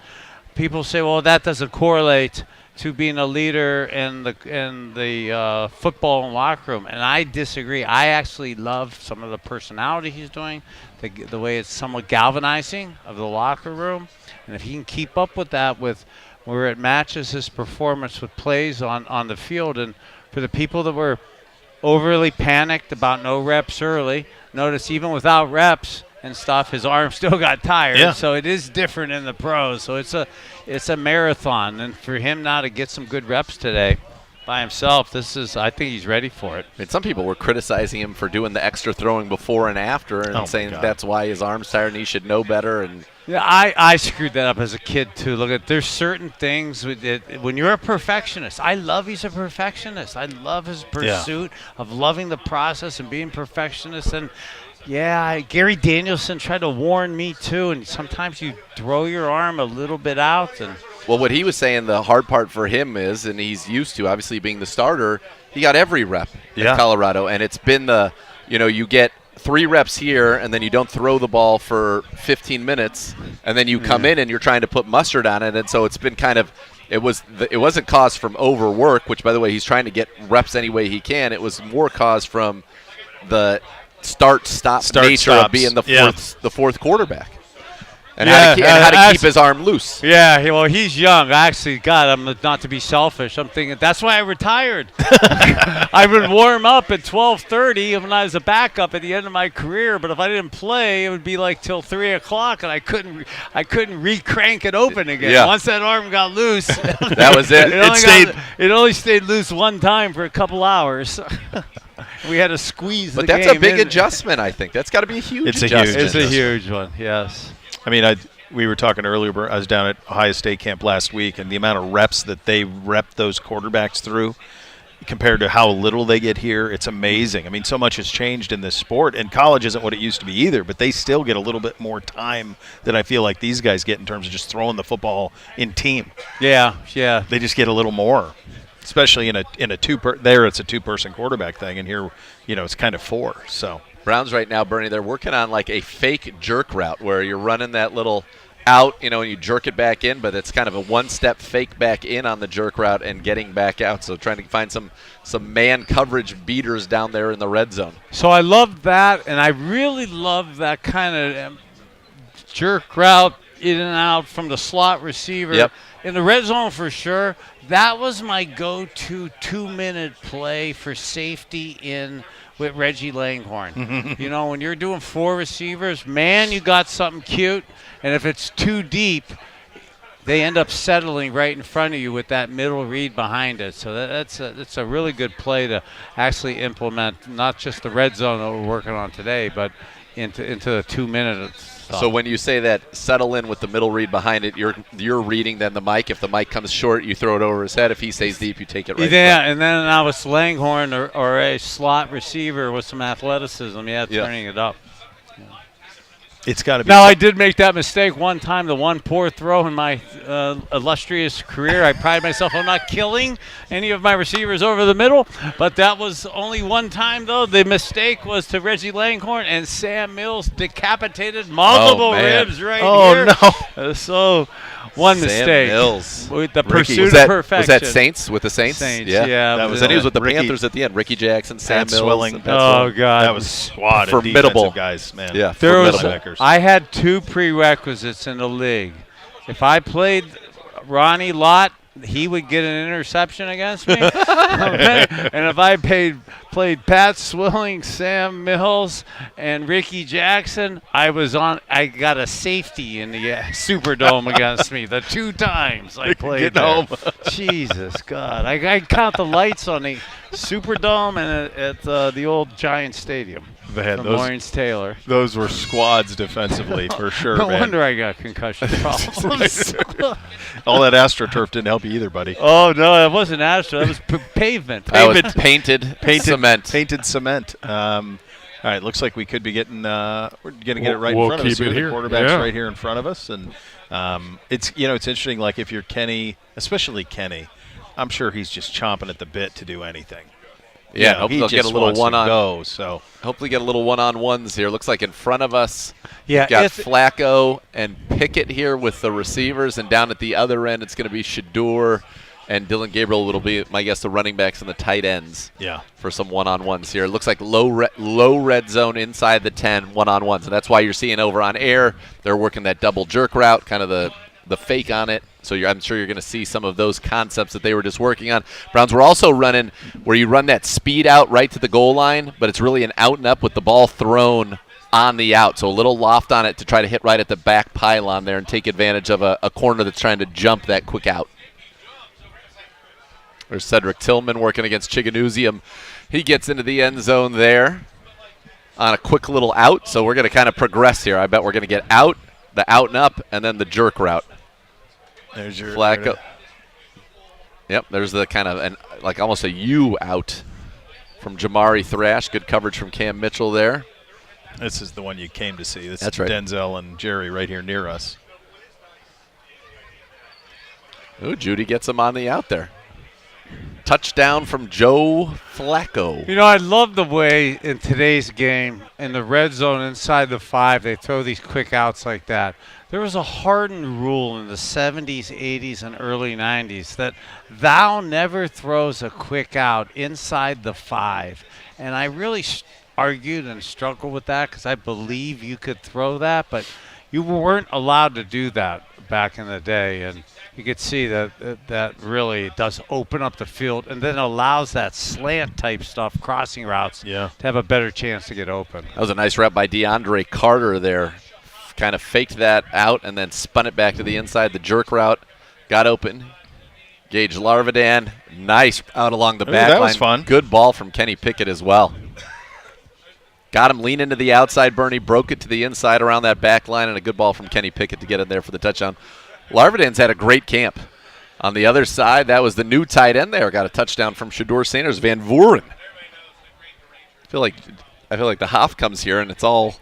people say, well, that doesn't correlate to being a leader in the football and locker room, and I disagree. I actually love some of the personality he's doing, the way it's somewhat galvanizing of the locker room, and if he can keep up with that, where it matches his performance with plays on the field. And for the people that were overly panicked about no reps early, notice even without reps and stuff, his arm still got tired. Yeah. So it is different in the pros. So it's a marathon, and for him now to get some good reps today by himself, I think he's ready for it. I mean, some people were criticizing him for doing the extra throwing before and after, and saying that's why his arm's tired and he should know better. And yeah, I screwed that up as a kid too. Look, there's certain things when you're a perfectionist. He's a perfectionist. I love his pursuit of loving the process and being perfectionist. And yeah, Gary Danielson tried to warn me too, and sometimes you throw your arm a little bit out. And well, what he was saying, the hard part for him is, and he's used to obviously being the starter, he got every rep in Colorado, and it's been you get 3 reps here, and then you don't throw the ball for 15 minutes, and then you come in and you're trying to put mustard on it, and so it's been kind of it wasn't caused from overwork, which by the way he's trying to get reps any way he can. It was more caused from the start-stop nature of being the fourth quarterback, and how to keep his arm loose. Yeah, well, he's young. Actually, God, I'm not to be selfish. I'm thinking that's why I retired. I would warm up at 12:30 when I was a backup at the end of my career, but if I didn't play, it would be like till 3 o'clock, and I couldn't re-crank it open again. Yeah. Once that arm got loose, that was it. It only stayed loose one time for a couple hours. We had to squeeze but the that's game a big in. adjustment, I think. That's got to be a huge adjustment. It's a huge one, yes. I mean, we were talking earlier, I was down at Ohio State camp last week, and the amount of reps that they rep those quarterbacks through compared to how little they get here, it's amazing. I mean, so much has changed in this sport, and college isn't what it used to be either, but they still get a little bit more time than I feel like these guys get in terms of just throwing the football in team. Yeah. They just get a little more. especially in a there it's a two-person quarterback thing, and here, it's kind of 4. So Browns right now, Bernie, they're working on like a fake jerk route where you're running that little out, and you jerk it back in, but it's kind of a one-step fake back in on the jerk route and getting back out. So trying to find some man coverage beaters down there in the red zone. So I love that, and I really love that kind of jerk route in and out from the slot receiver. Yep. In the red zone for sure. That was my go-to 2-minute play for safety in with Reggie Langhorne. When you're doing 4 receivers, man, you got something cute. And if it's too deep, they end up settling right in front of you with that middle read behind it. So that's a really good play to actually implement, not just the red zone that we're working on today, but into the 2-minute stuff. So when you say that settle in with the middle read behind it, you're reading then the mic. If the mic comes short, you throw it over his head. If he stays deep, you take it right. Yeah, and then I was Langhorne or a slot receiver with some athleticism. Turning it up. It's got to be. Now, I did make that mistake one time, the one poor throw in my illustrious career. I pride myself on not killing any of my receivers over the middle, but that was only one time, though. The mistake was to Reggie Langhorne, and Sam Mills decapitated multiple ribs right here. Oh, no. So one Sam mistake. Mills. With the Ricky, pursuit of perfection. Was that Saints with the Saints? Yeah. That was. And he was with the Panthers at the end. Ricky Jackson, Sam Mills. Swilling. Oh, God. That was squad formidable guys, man. Yeah, formidable. I had 2 prerequisites in the league. If I played Ronnie Lott, he would get an interception against me. Okay? And if I played Pat Swilling, Sam Mills, and Ricky Jackson, I got a safety in the Superdome against me the 2 times I played there. Jesus God. I count the lights on the Superdome and at the old Giant Stadium. Man, Lawrence Taylor. Those were squads defensively for sure. No man. wonder I got concussion problems. All that AstroTurf didn't help you either, buddy. Oh no, that wasn't Astro. That was pavement. That was painted cement. Painted cement. All right, looks like we could be getting. We're going to get it right We'll in front of us. keep it The here. quarterback's Yeah. right here in front of us, and it's it's interesting. Like if you're Kenny, especially Kenny, I'm sure he's just chomping at the bit to do anything. Yeah, hopefully they'll get a little one-on. Go, so hopefully get a little one-on-ones here. Looks like in front of us, yeah, we've got Flacco and Pickett here with the receivers, and down at the other end, it's going to be Shador and Dylan Gabriel. Will be, my guess, the running backs and the tight ends. Yeah. For some one-on-ones here. It looks like low red zone inside the 10 one-on-ones, and that's why you're seeing over on air they're working that double jerk route, kind of the fake on it. So I'm sure you're going to see some of those concepts that they were just working on. Browns were also running where you run that speed out right to the goal line, but it's really an out and up with the ball thrown on the out. So a little loft on it to try to hit right at the back pylon there and take advantage of a corner that's trying to jump that quick out. There's Cedric Tillman working against Chiganuzium. He gets into the end zone there on a quick little out. So we're going to kind of progress here. I bet we're going to get out, the out and up, and then the jerk route. There's your Flacco. Yep, there's the kind of like almost a U out from Jamari Thrash. Good coverage from Cam Mitchell there. This is the one you came to see. This That's is right. Denzel and Jerry right here near us. Ooh, Judy gets him on the out there. Touchdown from Joe Flacco. I love the way in today's game, in the red zone inside the 5, they throw these quick outs like that. There was a hardened rule in the 70s, 80s, and early 90s that thou never throws a quick out inside the 5. And I really argued and struggled with that because I believe you could throw that, but you weren't allowed to do that back in the day. And you could see that really does open up the field and then allows that slant type stuff, crossing routes, to have a better chance to get open. That was a nice route by DeAndre Carter there. Kind of faked that out and then spun it back to the inside. The jerk route got open. Gage Larvidan, nice out along the back that line. was fun. Good ball from Kenny Pickett as well. Got him leaning to the outside. Bernie broke it to the inside around that back line, and a good ball from Kenny Pickett to get in there for the touchdown. Larvidan's had a great camp. On the other side, that was the new tight end there. Got a touchdown from Shador Sanders. Van Vuren. I feel like the Hoff comes here, and it's all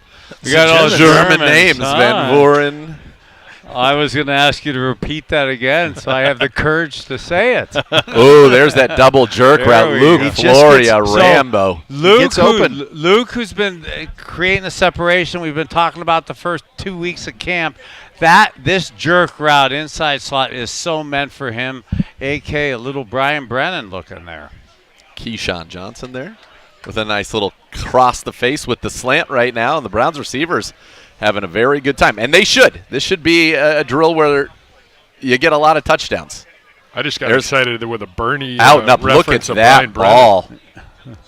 We got all German Germans, names. huh? Van Vuren. I was going to ask you to repeat that again, so I have the courage to say it. Oh, there's that double jerk route. Luke Floria, Rambo. Luke, who's been creating the separation, we've been talking about the first 2 weeks of camp. This jerk route inside slot is so meant for him, a.k.a. a little Brian Brennan looking there. Keyshawn Johnson there with a nice little cross the face with the slant right now, and the Browns receivers having a very good time. And they should. This should be a drill where you get a lot of touchdowns. I just got excited with a Bernie out and up. Look at that ball.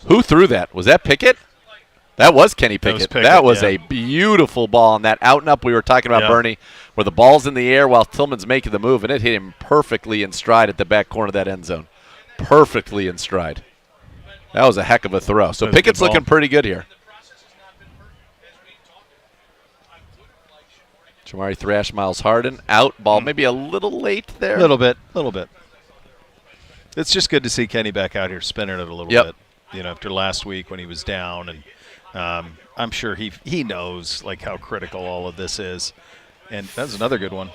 Who threw that? Was that Pickett? That was Kenny Pickett. That was a beautiful ball on that out and up we were talking about, Bernie, where the ball's in the air while Tillman's making the move, and it hit him perfectly in stride at the back corner of that end zone. Perfectly in stride. That was a heck of a throw. So Pickett's looking pretty good here. Jamari Thrash, Miles Harden, out. Ball maybe a little late there. A little bit. It's just good to see Kenny back out here spinning it a little bit. You know, after last week when he was down, and I'm sure he knows like how critical all of this is. And that's another good one.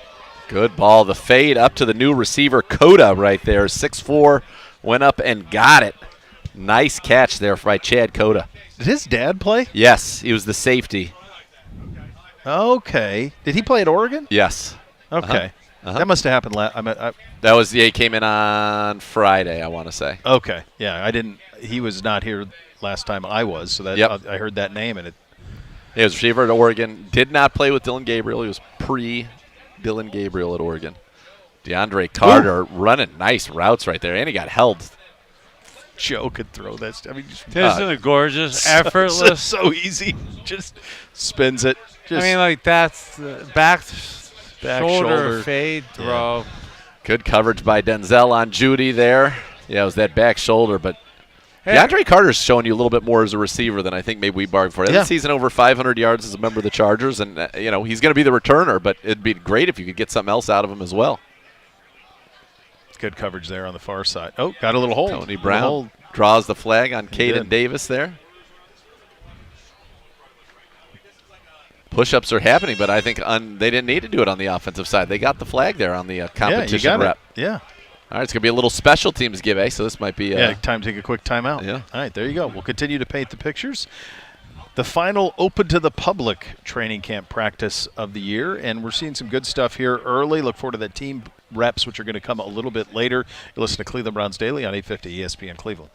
Good ball. The fade up to the new receiver, Coda, right there. 6'4", went up and got it. Nice catch there by Chad Coda. Did his dad play? Yes, he was the safety. Okay. Did he play at Oregon? Yes. Okay. That must have happened that was he came in on Friday, I want to say. Okay. Yeah, I didn't. He was not here last time I was, so that I heard that name and it. He was receiver at Oregon. Did not play with Dylan Gabriel. He was pre-Dylan Gabriel at Oregon. DeAndre Carter running nice routes right there, and he got held. Joe could throw that. I mean, isn't it gorgeous? Effortless. So easy. Just spins it. I mean, like that's back shoulder fade throw. Yeah. Good coverage by Denzel on Judy there. Yeah, it was that back shoulder, but DeAndre Carter's showing you a little bit more as a receiver than I think maybe we bargained for. This season over 500 yards as a member of the Chargers, and he's going to be the returner, but it'd be great if you could get something else out of him as well. Good coverage there on the far side. Oh, got a little hold. Tony Brown draws the flag on Caden Davis there. Push-ups are happening, but I think they didn't need to do it on the offensive side. They got the flag there on the competition rep. Yeah. All right, it's going to be a little special teams give, so this might be time to take a quick timeout. Yeah. All right, there you go. We'll continue to paint the pictures. The final open to the public training camp practice of the year, and we're seeing some good stuff here early. Look forward to the team reps, which are going to come a little bit later. You listen to Cleveland Browns Daily on 850 ESPN Cleveland.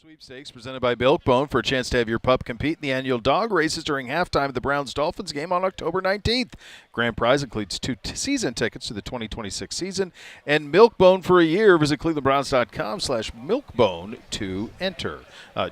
Sweepstakes presented by Milkbone for a chance to have your pup compete in the annual dog races during halftime of the Browns-Dolphins game on October 19th. Grand prize includes 2 season tickets to the 2026 season and Milkbone for a year. Visit clevelandbrowns.com/milkbone to enter.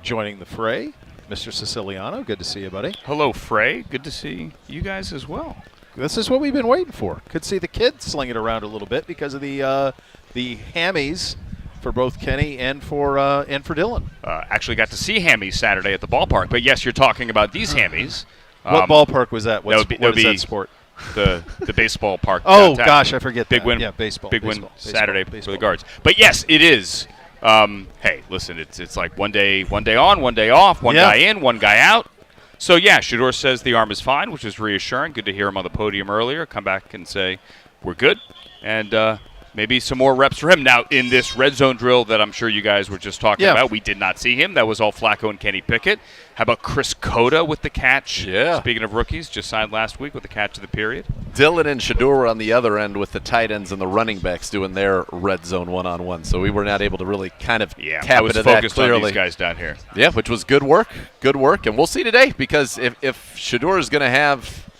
Joining the fray, Mr. Siciliano. Good to see you, buddy. Hello, Frey. Good to see you guys as well. This is what we've been waiting for. Could see the kids sling it around a little bit because of the hammies for both Kenny and for Dylan. Actually got to see hammies Saturday at the ballpark. But yes, you're talking about these hammies. What ballpark was that? What is that sport? The baseball park. Oh downtown. gosh, I forget. Big that. win. Yeah, baseball. Big baseball, win baseball, Saturday baseball. for the Guards. But yes, it is. Hey, listen, it's like one day on, one day off, one guy in, one guy out. So yeah, Shedeur says the arm is fine, which is reassuring. Good to hear him on the podium earlier. Come back and say we're good, and maybe some more reps for him. Now, in this red zone drill that I'm sure you guys were just talking about, we did not see him. That was all Flacco and Kenny Pickett. How about Chris Cota with the catch? Yeah. Speaking of rookies, just signed last week with the catch of the period. Dylan and Shedeur were on the other end with the tight ends and the running backs doing their red zone one-on-one. So we were not able to really kind of tap into that clearly. On these guys down here. Yeah, which was good work. Good work. And we'll see today because if Shedeur is going to have –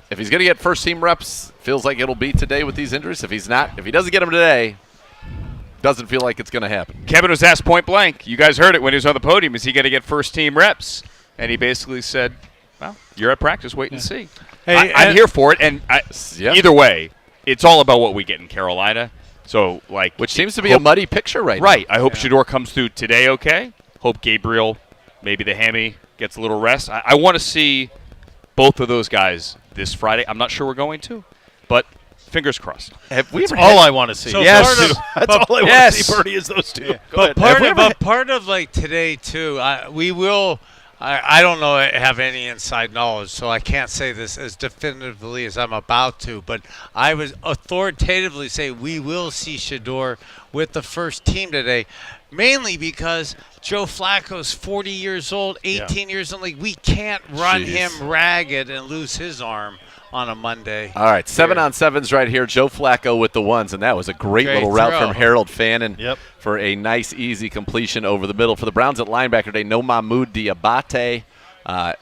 if he's going to get first-team reps, feels like it'll be today with these injuries. If he's not – if he doesn't get them today – doesn't feel like it's going to happen. Kevin was asked point blank. You guys heard it when he was on the podium. Is he going to get first-team reps? And he basically said, well, you're at practice. Wait and see. Hey, I'm here for it. And either way, it's all about what we get in Carolina. So, which seems to be a muddy picture right now. Right. I hope Shedeur comes through today okay. Hope Gabriel, maybe the hammy, gets a little rest. I want to see both of those guys this Friday. I'm not sure we're going to, but fingers crossed. That's all I want to see. So That's all I want to see, Bertie, is those two. Yeah. But part of like today too, we will. I don't know. I have any inside knowledge, so I can't say this as definitively as I'm about to. But I would authoritatively say we will see Shedeur with the first team today, mainly because Joe Flacco's 40 years old, 18 years in the league. We can't run him ragged and lose his arm on a Monday. All right, 7-on-7s right here. Joe Flacco with the ones, and that was a great little route from Harold Fannin for a nice, easy completion over the middle. For the Browns at linebacker today, no Mahmoud Diabate.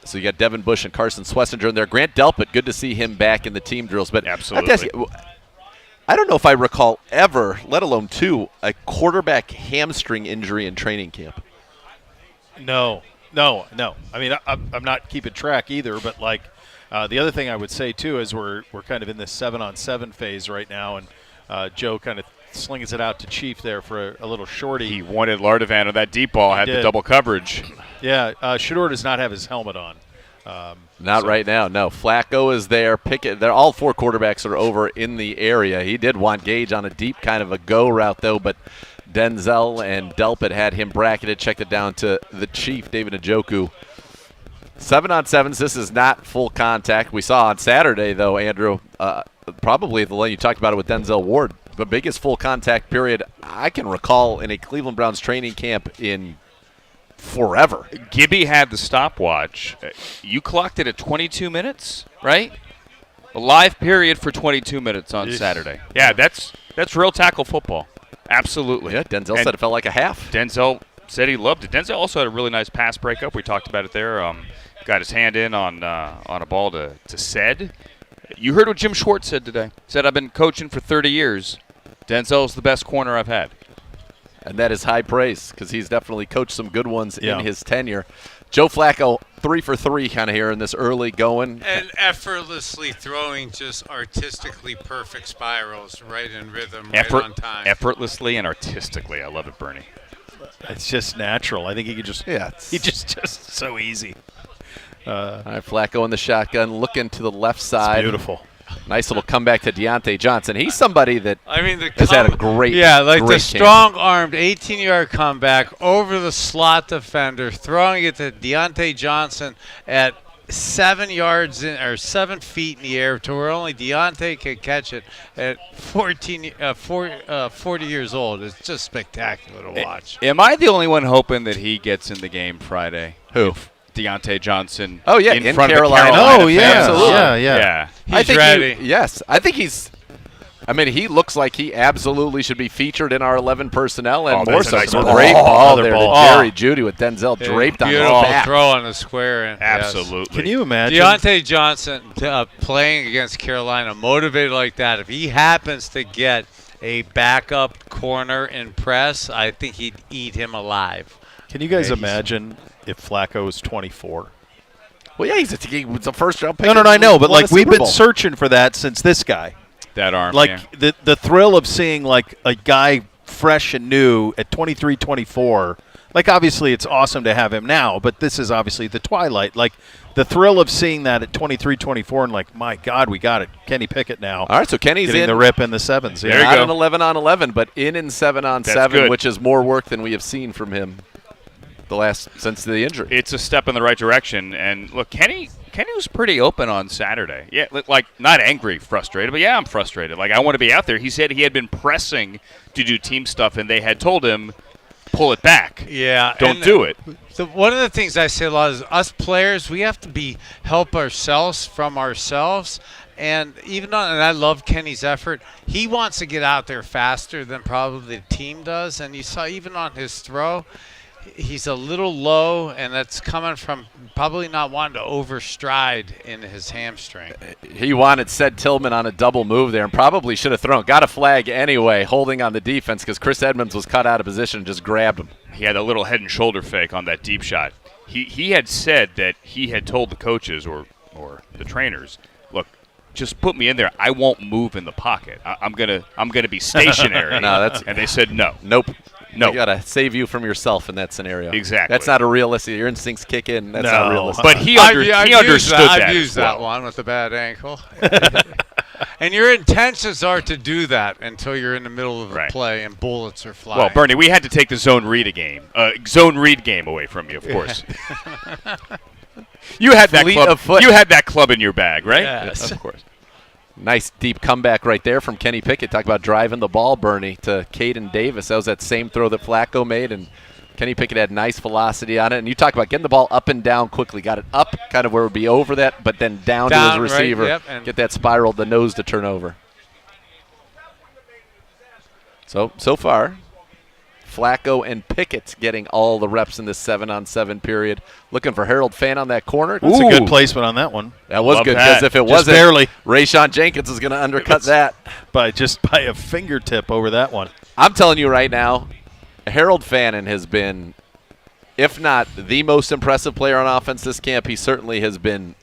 So you got Devin Bush and Carson Swessinger in there. Grant Delpit, good to see him back in the team drills. But absolutely. I don't know if I recall ever, let alone two, a quarterback hamstring injury in training camp. No. I mean, I'm not keeping track either, but the other thing I would say too is we're kind of in this 7-on-7 phase right now, and Joe kind of slings it out to Chief there for a little shorty. He wanted Lardavan on that deep ball, had the double coverage. Yeah, Shedeur does not have his helmet on. Not right now, no. Flacco is there. Pickett, all four quarterbacks are over in the area. He did want Gage on a deep kind of a go route, though, but Denzel and Delpit had him bracketed, checked it down to the Chief, David Njoku. 7-on-7s, this is not full contact. We saw on Saturday, though, Andrew, probably the lane you talked about it with Denzel Ward, the biggest full contact period I can recall in a Cleveland Browns training camp in forever. Gibby had the stopwatch. You clocked it at 22 minutes, right? A live period for 22 minutes on Saturday. Yeah, that's real tackle football. Absolutely. Yeah, Denzel said it felt like a half. Denzel said he loved it. Denzel also had a really nice pass breakup. We talked about it there. Got his hand in on a ball to Sed. You heard what Jim Schwartz said today. Said, I've been coaching for 30 years. Denzel's the best corner I've had. And that is high praise because he's definitely coached some good ones in his tenure. Joe Flacco, 3 for 3 kind of here in this early going. And effortlessly throwing just artistically perfect spirals right in rhythm, right on time. Effortlessly and artistically. I love it, Bernie. It's just natural. I think he could just he just so easy. All right, Flacco in the shotgun, looking to the left side. It's beautiful. Nice little comeback to Deontay Johnson. He's somebody that has had a great the strong-armed 18-yard comeback over the slot defender, throwing it to Deontay Johnson at 7 yards in, or 7 feet in the air to where only Deontay could catch it at 40 years old. It's just spectacular to watch. Am I the only one hoping that he gets in the game Friday? Who? Deontay Johnson. Oh, yeah, in front Carolina. Of the Carolina Oh, yeah, fans. absolutely. Yeah. He's ready. I think he's I mean, he looks like he absolutely should be featured in our 11 personnel, and more that's a so. nice Some ball. great ball there Ball. to Jerry Jeudy with Denzel draped on his Beautiful back. throw on the square. And Absolutely. Can you imagine? Deontay Johnson playing against Carolina, motivated like that. If he happens to get a backup corner in press, I think he'd eat him alive. Can you guys imagine if Flacco was 24? Well, yeah, he was a first-round pick. No, I know, but won a like we've Super been Bowl. searching for that since this guy. That arm, Like yeah. the thrill of seeing like a guy fresh and new at 23, 24. Like obviously it's awesome to have him now, but this is obviously the twilight. Like the thrill of seeing that at 23, 24 and like, my God, we got it. Kenny Pickett now. All right, so Kenny's getting in the rip in the sevens. There you Not go. an 11-on-11, but in 7-on-7, good. which is more work than we have seen from him since the injury. It's a step in the right direction. And look, Kenny was pretty open on Saturday. Yeah, like not angry, frustrated, but yeah, I'm frustrated. Like I want to be out there. He said he had been pressing to do team stuff, and they had told him, pull it back. Yeah, don't do it. So one of the things I say a lot is us players, we have to help ourselves from ourselves. And and I love Kenny's effort. He wants to get out there faster than probably the team does. And you saw even on his throw, he's a little low, and that's coming from probably not wanting to overstride in his hamstring. He wanted said Tillman on a double move there and probably should have thrown. Got a flag anyway, holding on the defense because Chris Edmonds was cut out of position and just grabbed him. He had a little head and shoulder fake on that deep shot. He had said that he had told the coaches or the trainers, look, just put me in there. I won't move in the pocket. I'm gonna be stationary. And they said no. Nope. No. You got to save you from yourself in that scenario. Exactly. That's not a realistic. Your instincts kick in. That's not realistic. But he I've understood that. I've used that one with a bad ankle. And your intentions are to do that until you're in the middle of a play and bullets are flying. Well, Bernie, we had to take the zone read game away from you, of course. You had that Fleet club. of foot. You had that club in your bag, right? Yes. Of course. Nice deep comeback right there from Kenny Pickett. Talk about driving the ball, Bernie, to Caden Davis. That was that same throw that Flacco made, and Kenny Pickett had nice velocity on it. And you talk about getting the ball up and down quickly. Got it up, kind of where it would be over that, but then down to his receiver. Right, yep, and get that spiral, the nose to turn over. So far, Flacco and Pickett getting all the reps in this 7-on-7 period. Looking for Harold Fan on that corner. That's a good placement on that one. That was Love good, that. because if it Just wasn't, barely. Rayshon Jenkins is going to undercut that. By a fingertip over that one. I'm telling you right now, Harold Fannin has been, if not the most impressive player on offense this camp, he certainly has been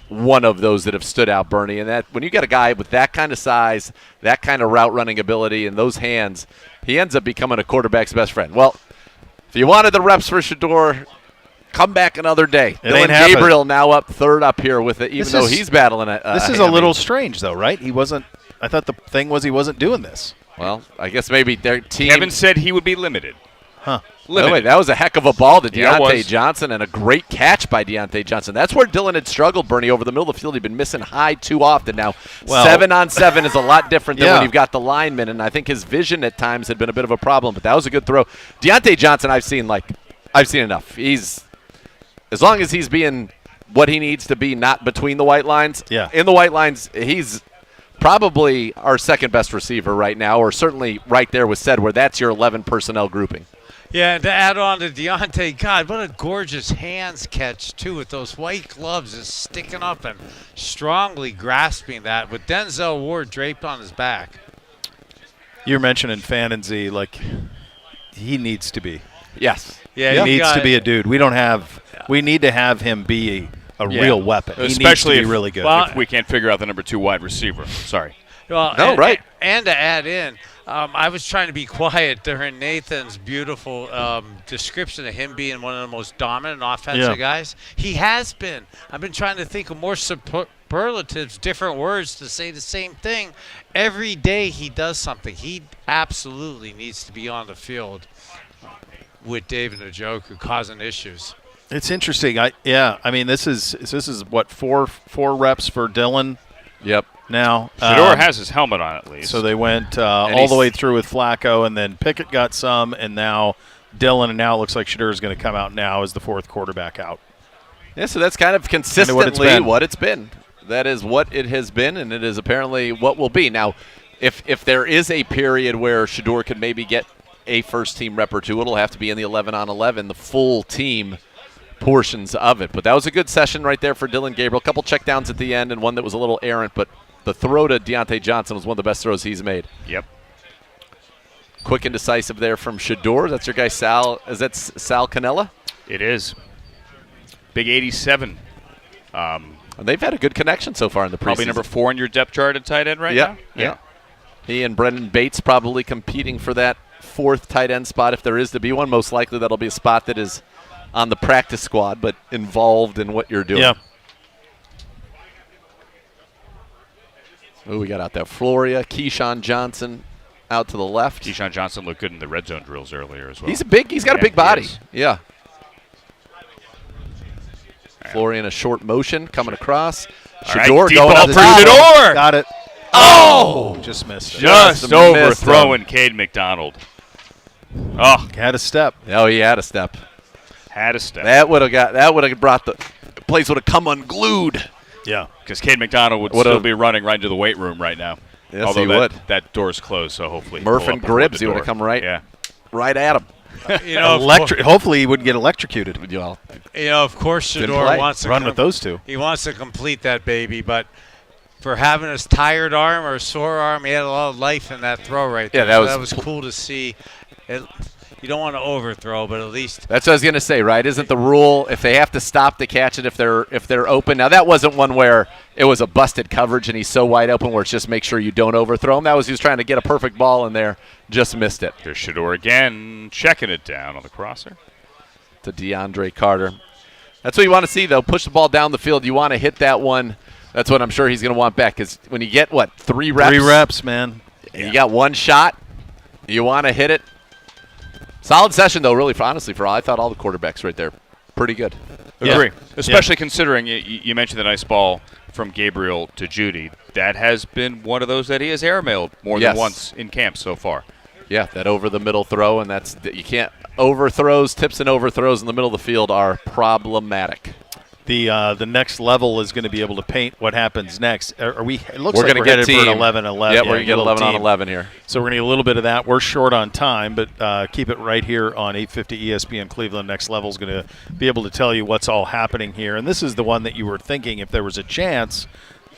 one of those that have stood out, Bernie. And that when you got a guy with that kind of size, that kind of route running ability, and those hands, he ends up becoming a quarterback's best friend. Well, if you wanted the reps for Shedeur, come back another day. Dylan Gabriel now up third up here with it, even though he's battling it. This is a little strange, though, right? He wasn't. I thought the thing was he wasn't doing this. Well, I guess maybe their team. Kevin said he would be limited. Huh. By the way, that was a heck of a ball to Yeah, it Deontay was. Johnson, and a great catch by Deontay Johnson. That's where Dylan had struggled, Bernie, over the middle of the field. He'd been missing high too often. Now, 7-on-7 is a lot different than when you've got the linemen, and I think his vision at times had been a bit of a problem, but that was a good throw. Deontay Johnson, I've seen enough. As long as he's being what he needs to be, not between the white lines. Yeah. In the white lines, he's probably our second best receiver right now, or certainly right there with said where that's your 11 personnel grouping. Yeah, and to add on to Deontay, God, what a gorgeous hands catch, too, with those white gloves just sticking up and strongly grasping that with Denzel Ward draped on his back. You're mentioning Fanninzy, like he needs to be. Yes. Yeah, he needs to be a dude. We need to have him be a real weapon. He Especially needs to be if, really good. if we can't figure out the number 2 wide receiver. Sorry. Well, No, right. And to add in, I was trying to be quiet during Nathan's beautiful description of him being one of the most dominant offensive guys. He has been. I've been trying to think of more superlatives, different words to say the same thing. Every day he does something. He absolutely needs to be on the field with David Njoku causing issues. It's interesting. I mean, this is what four reps for Dylan. Yep. Now Shedeur has his helmet on at least. So they went all the way through with Flacco, and then Pickett got some, and now Dylan, and now it looks like Shedeur is going to come out now as the fourth quarterback out. Yeah, so that's kind of consistently what it's been. That is what it has been, and it is apparently what will be. Now, if there is a period where Shedeur could maybe get a first-team rep or two, it'll have to be in the 11-on-11, the full team portions of it. But that was a good session right there for Dillon Gabriel. A couple checkdowns at the end and one that was a little errant, but the throw to Deontay Johnson was one of the best throws he's made. Yep. Quick and decisive there from Shedeur. That's your guy Sal. Is that Sal Cannella? It is. Big 87. And they've had a good connection so far in the preseason. Probably number 4 in your depth chart at tight end right now? Yeah. He and Brendan Bates probably competing for that 4th tight end spot if there is to be one. Most likely that'll be a spot that is on the practice squad but involved in what you're doing. Yeah. Who we got out there? Floria, Keyshawn Johnson out to the left. Keyshawn Johnson looked good in the red zone drills earlier as well. He's got a big body. Yeah. Floria in a short motion coming across. Shedeur deep going ball up the through top. the door. Got it. Oh! Just missed it. Just overthrowing Cade McDonald. Oh, had a step. Oh, he had a step. Had a step. That would have brought the place would have come unglued. Yeah. Because Cade McDonald would still be running right into the weight room right now. Yes, Although he that, would. that door's closed, so hopefully Murph and Gribbs, he would have come right at him. Hopefully he wouldn't get electrocuted. Of course Didn't Shedeur play. wants to Run with those two. He wants to complete that baby, but for having his tired arm or sore arm, he had a lot of life in that throw right there. Yeah, that was cool to see. You don't want to overthrow, but at least That's what I was gonna say, right? Isn't the rule if they have to stop to catch it if they're open? Now that wasn't one where it was a busted coverage and he's so wide open where it's just make sure you don't overthrow him. That was he was trying to get a perfect ball in there, just missed it. There's Shedeur again, checking it down on the crosser. To DeAndre Carter. That's what you want to see though. Push the ball down the field. You want to hit that one. That's what I'm sure he's gonna want back. Because when you get 3 reps, 3 reps, man. And you got 1 shot. You want to hit it. Solid session, though, really, honestly, I thought all the quarterbacks right there pretty good. Agree. Especially considering you mentioned the nice ball from Gabriel to Judy. That has been one of those that he has airmailed more than once in camp so far. Yeah, that over-the-middle throw, and you can't overthrows, tips and overthrows in the middle of the field are problematic. The next level is going to be able to paint what happens next. Are we? It looks We're like gonna we're get headed team. for an 11-11. Yeah, we're going to get 11-on-11 here. So we're going to get a little bit of that. We're short on time, but keep it right here on 850 ESPN Cleveland. Next Level is going to be able to tell you what's all happening here. And this is the one that you were thinking if there was a chance,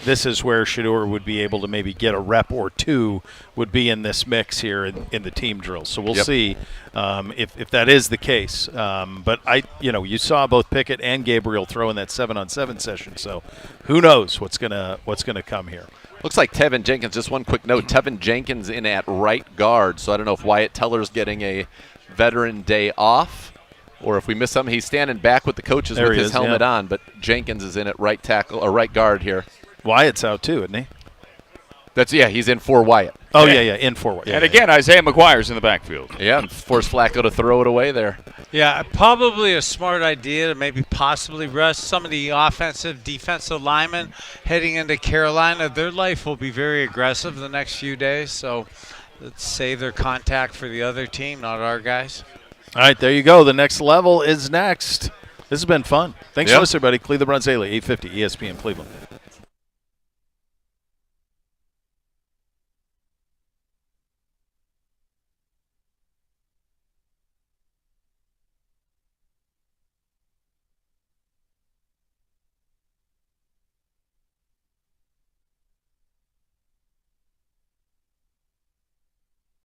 this is where Shedeur would be able to maybe get a rep or 2 would be in this mix here in the team drill. So we'll see if that is the case. But you saw both Pickett and Gabriel throw in that 7-on-7 session. So who knows what's gonna come here. Looks like Tevin Jenkins, just one quick note, Tevin Jenkins in at right guard. So I don't know if Wyatt Teller's getting a veteran day off or if we miss something. He's standing back with the coaches with his helmet on, but Jenkins is in at right tackle or right guard here. Wyatt's out too, isn't he? He's in for Wyatt. Oh, yeah, in for Wyatt. And again, Isaiah McGuire's in the backfield. Yeah, and forced Flacco to throw it away there. Yeah, probably a smart idea to maybe possibly rest some of the offensive, defensive linemen heading into Carolina. Their life will be very aggressive the next few days, so let's save their contact for the other team, not our guys. All right, there you go. The Next Level is next. This has been fun. Thanks for listening, everybody. Cleveland Runs Daily, 850 ESPN Cleveland.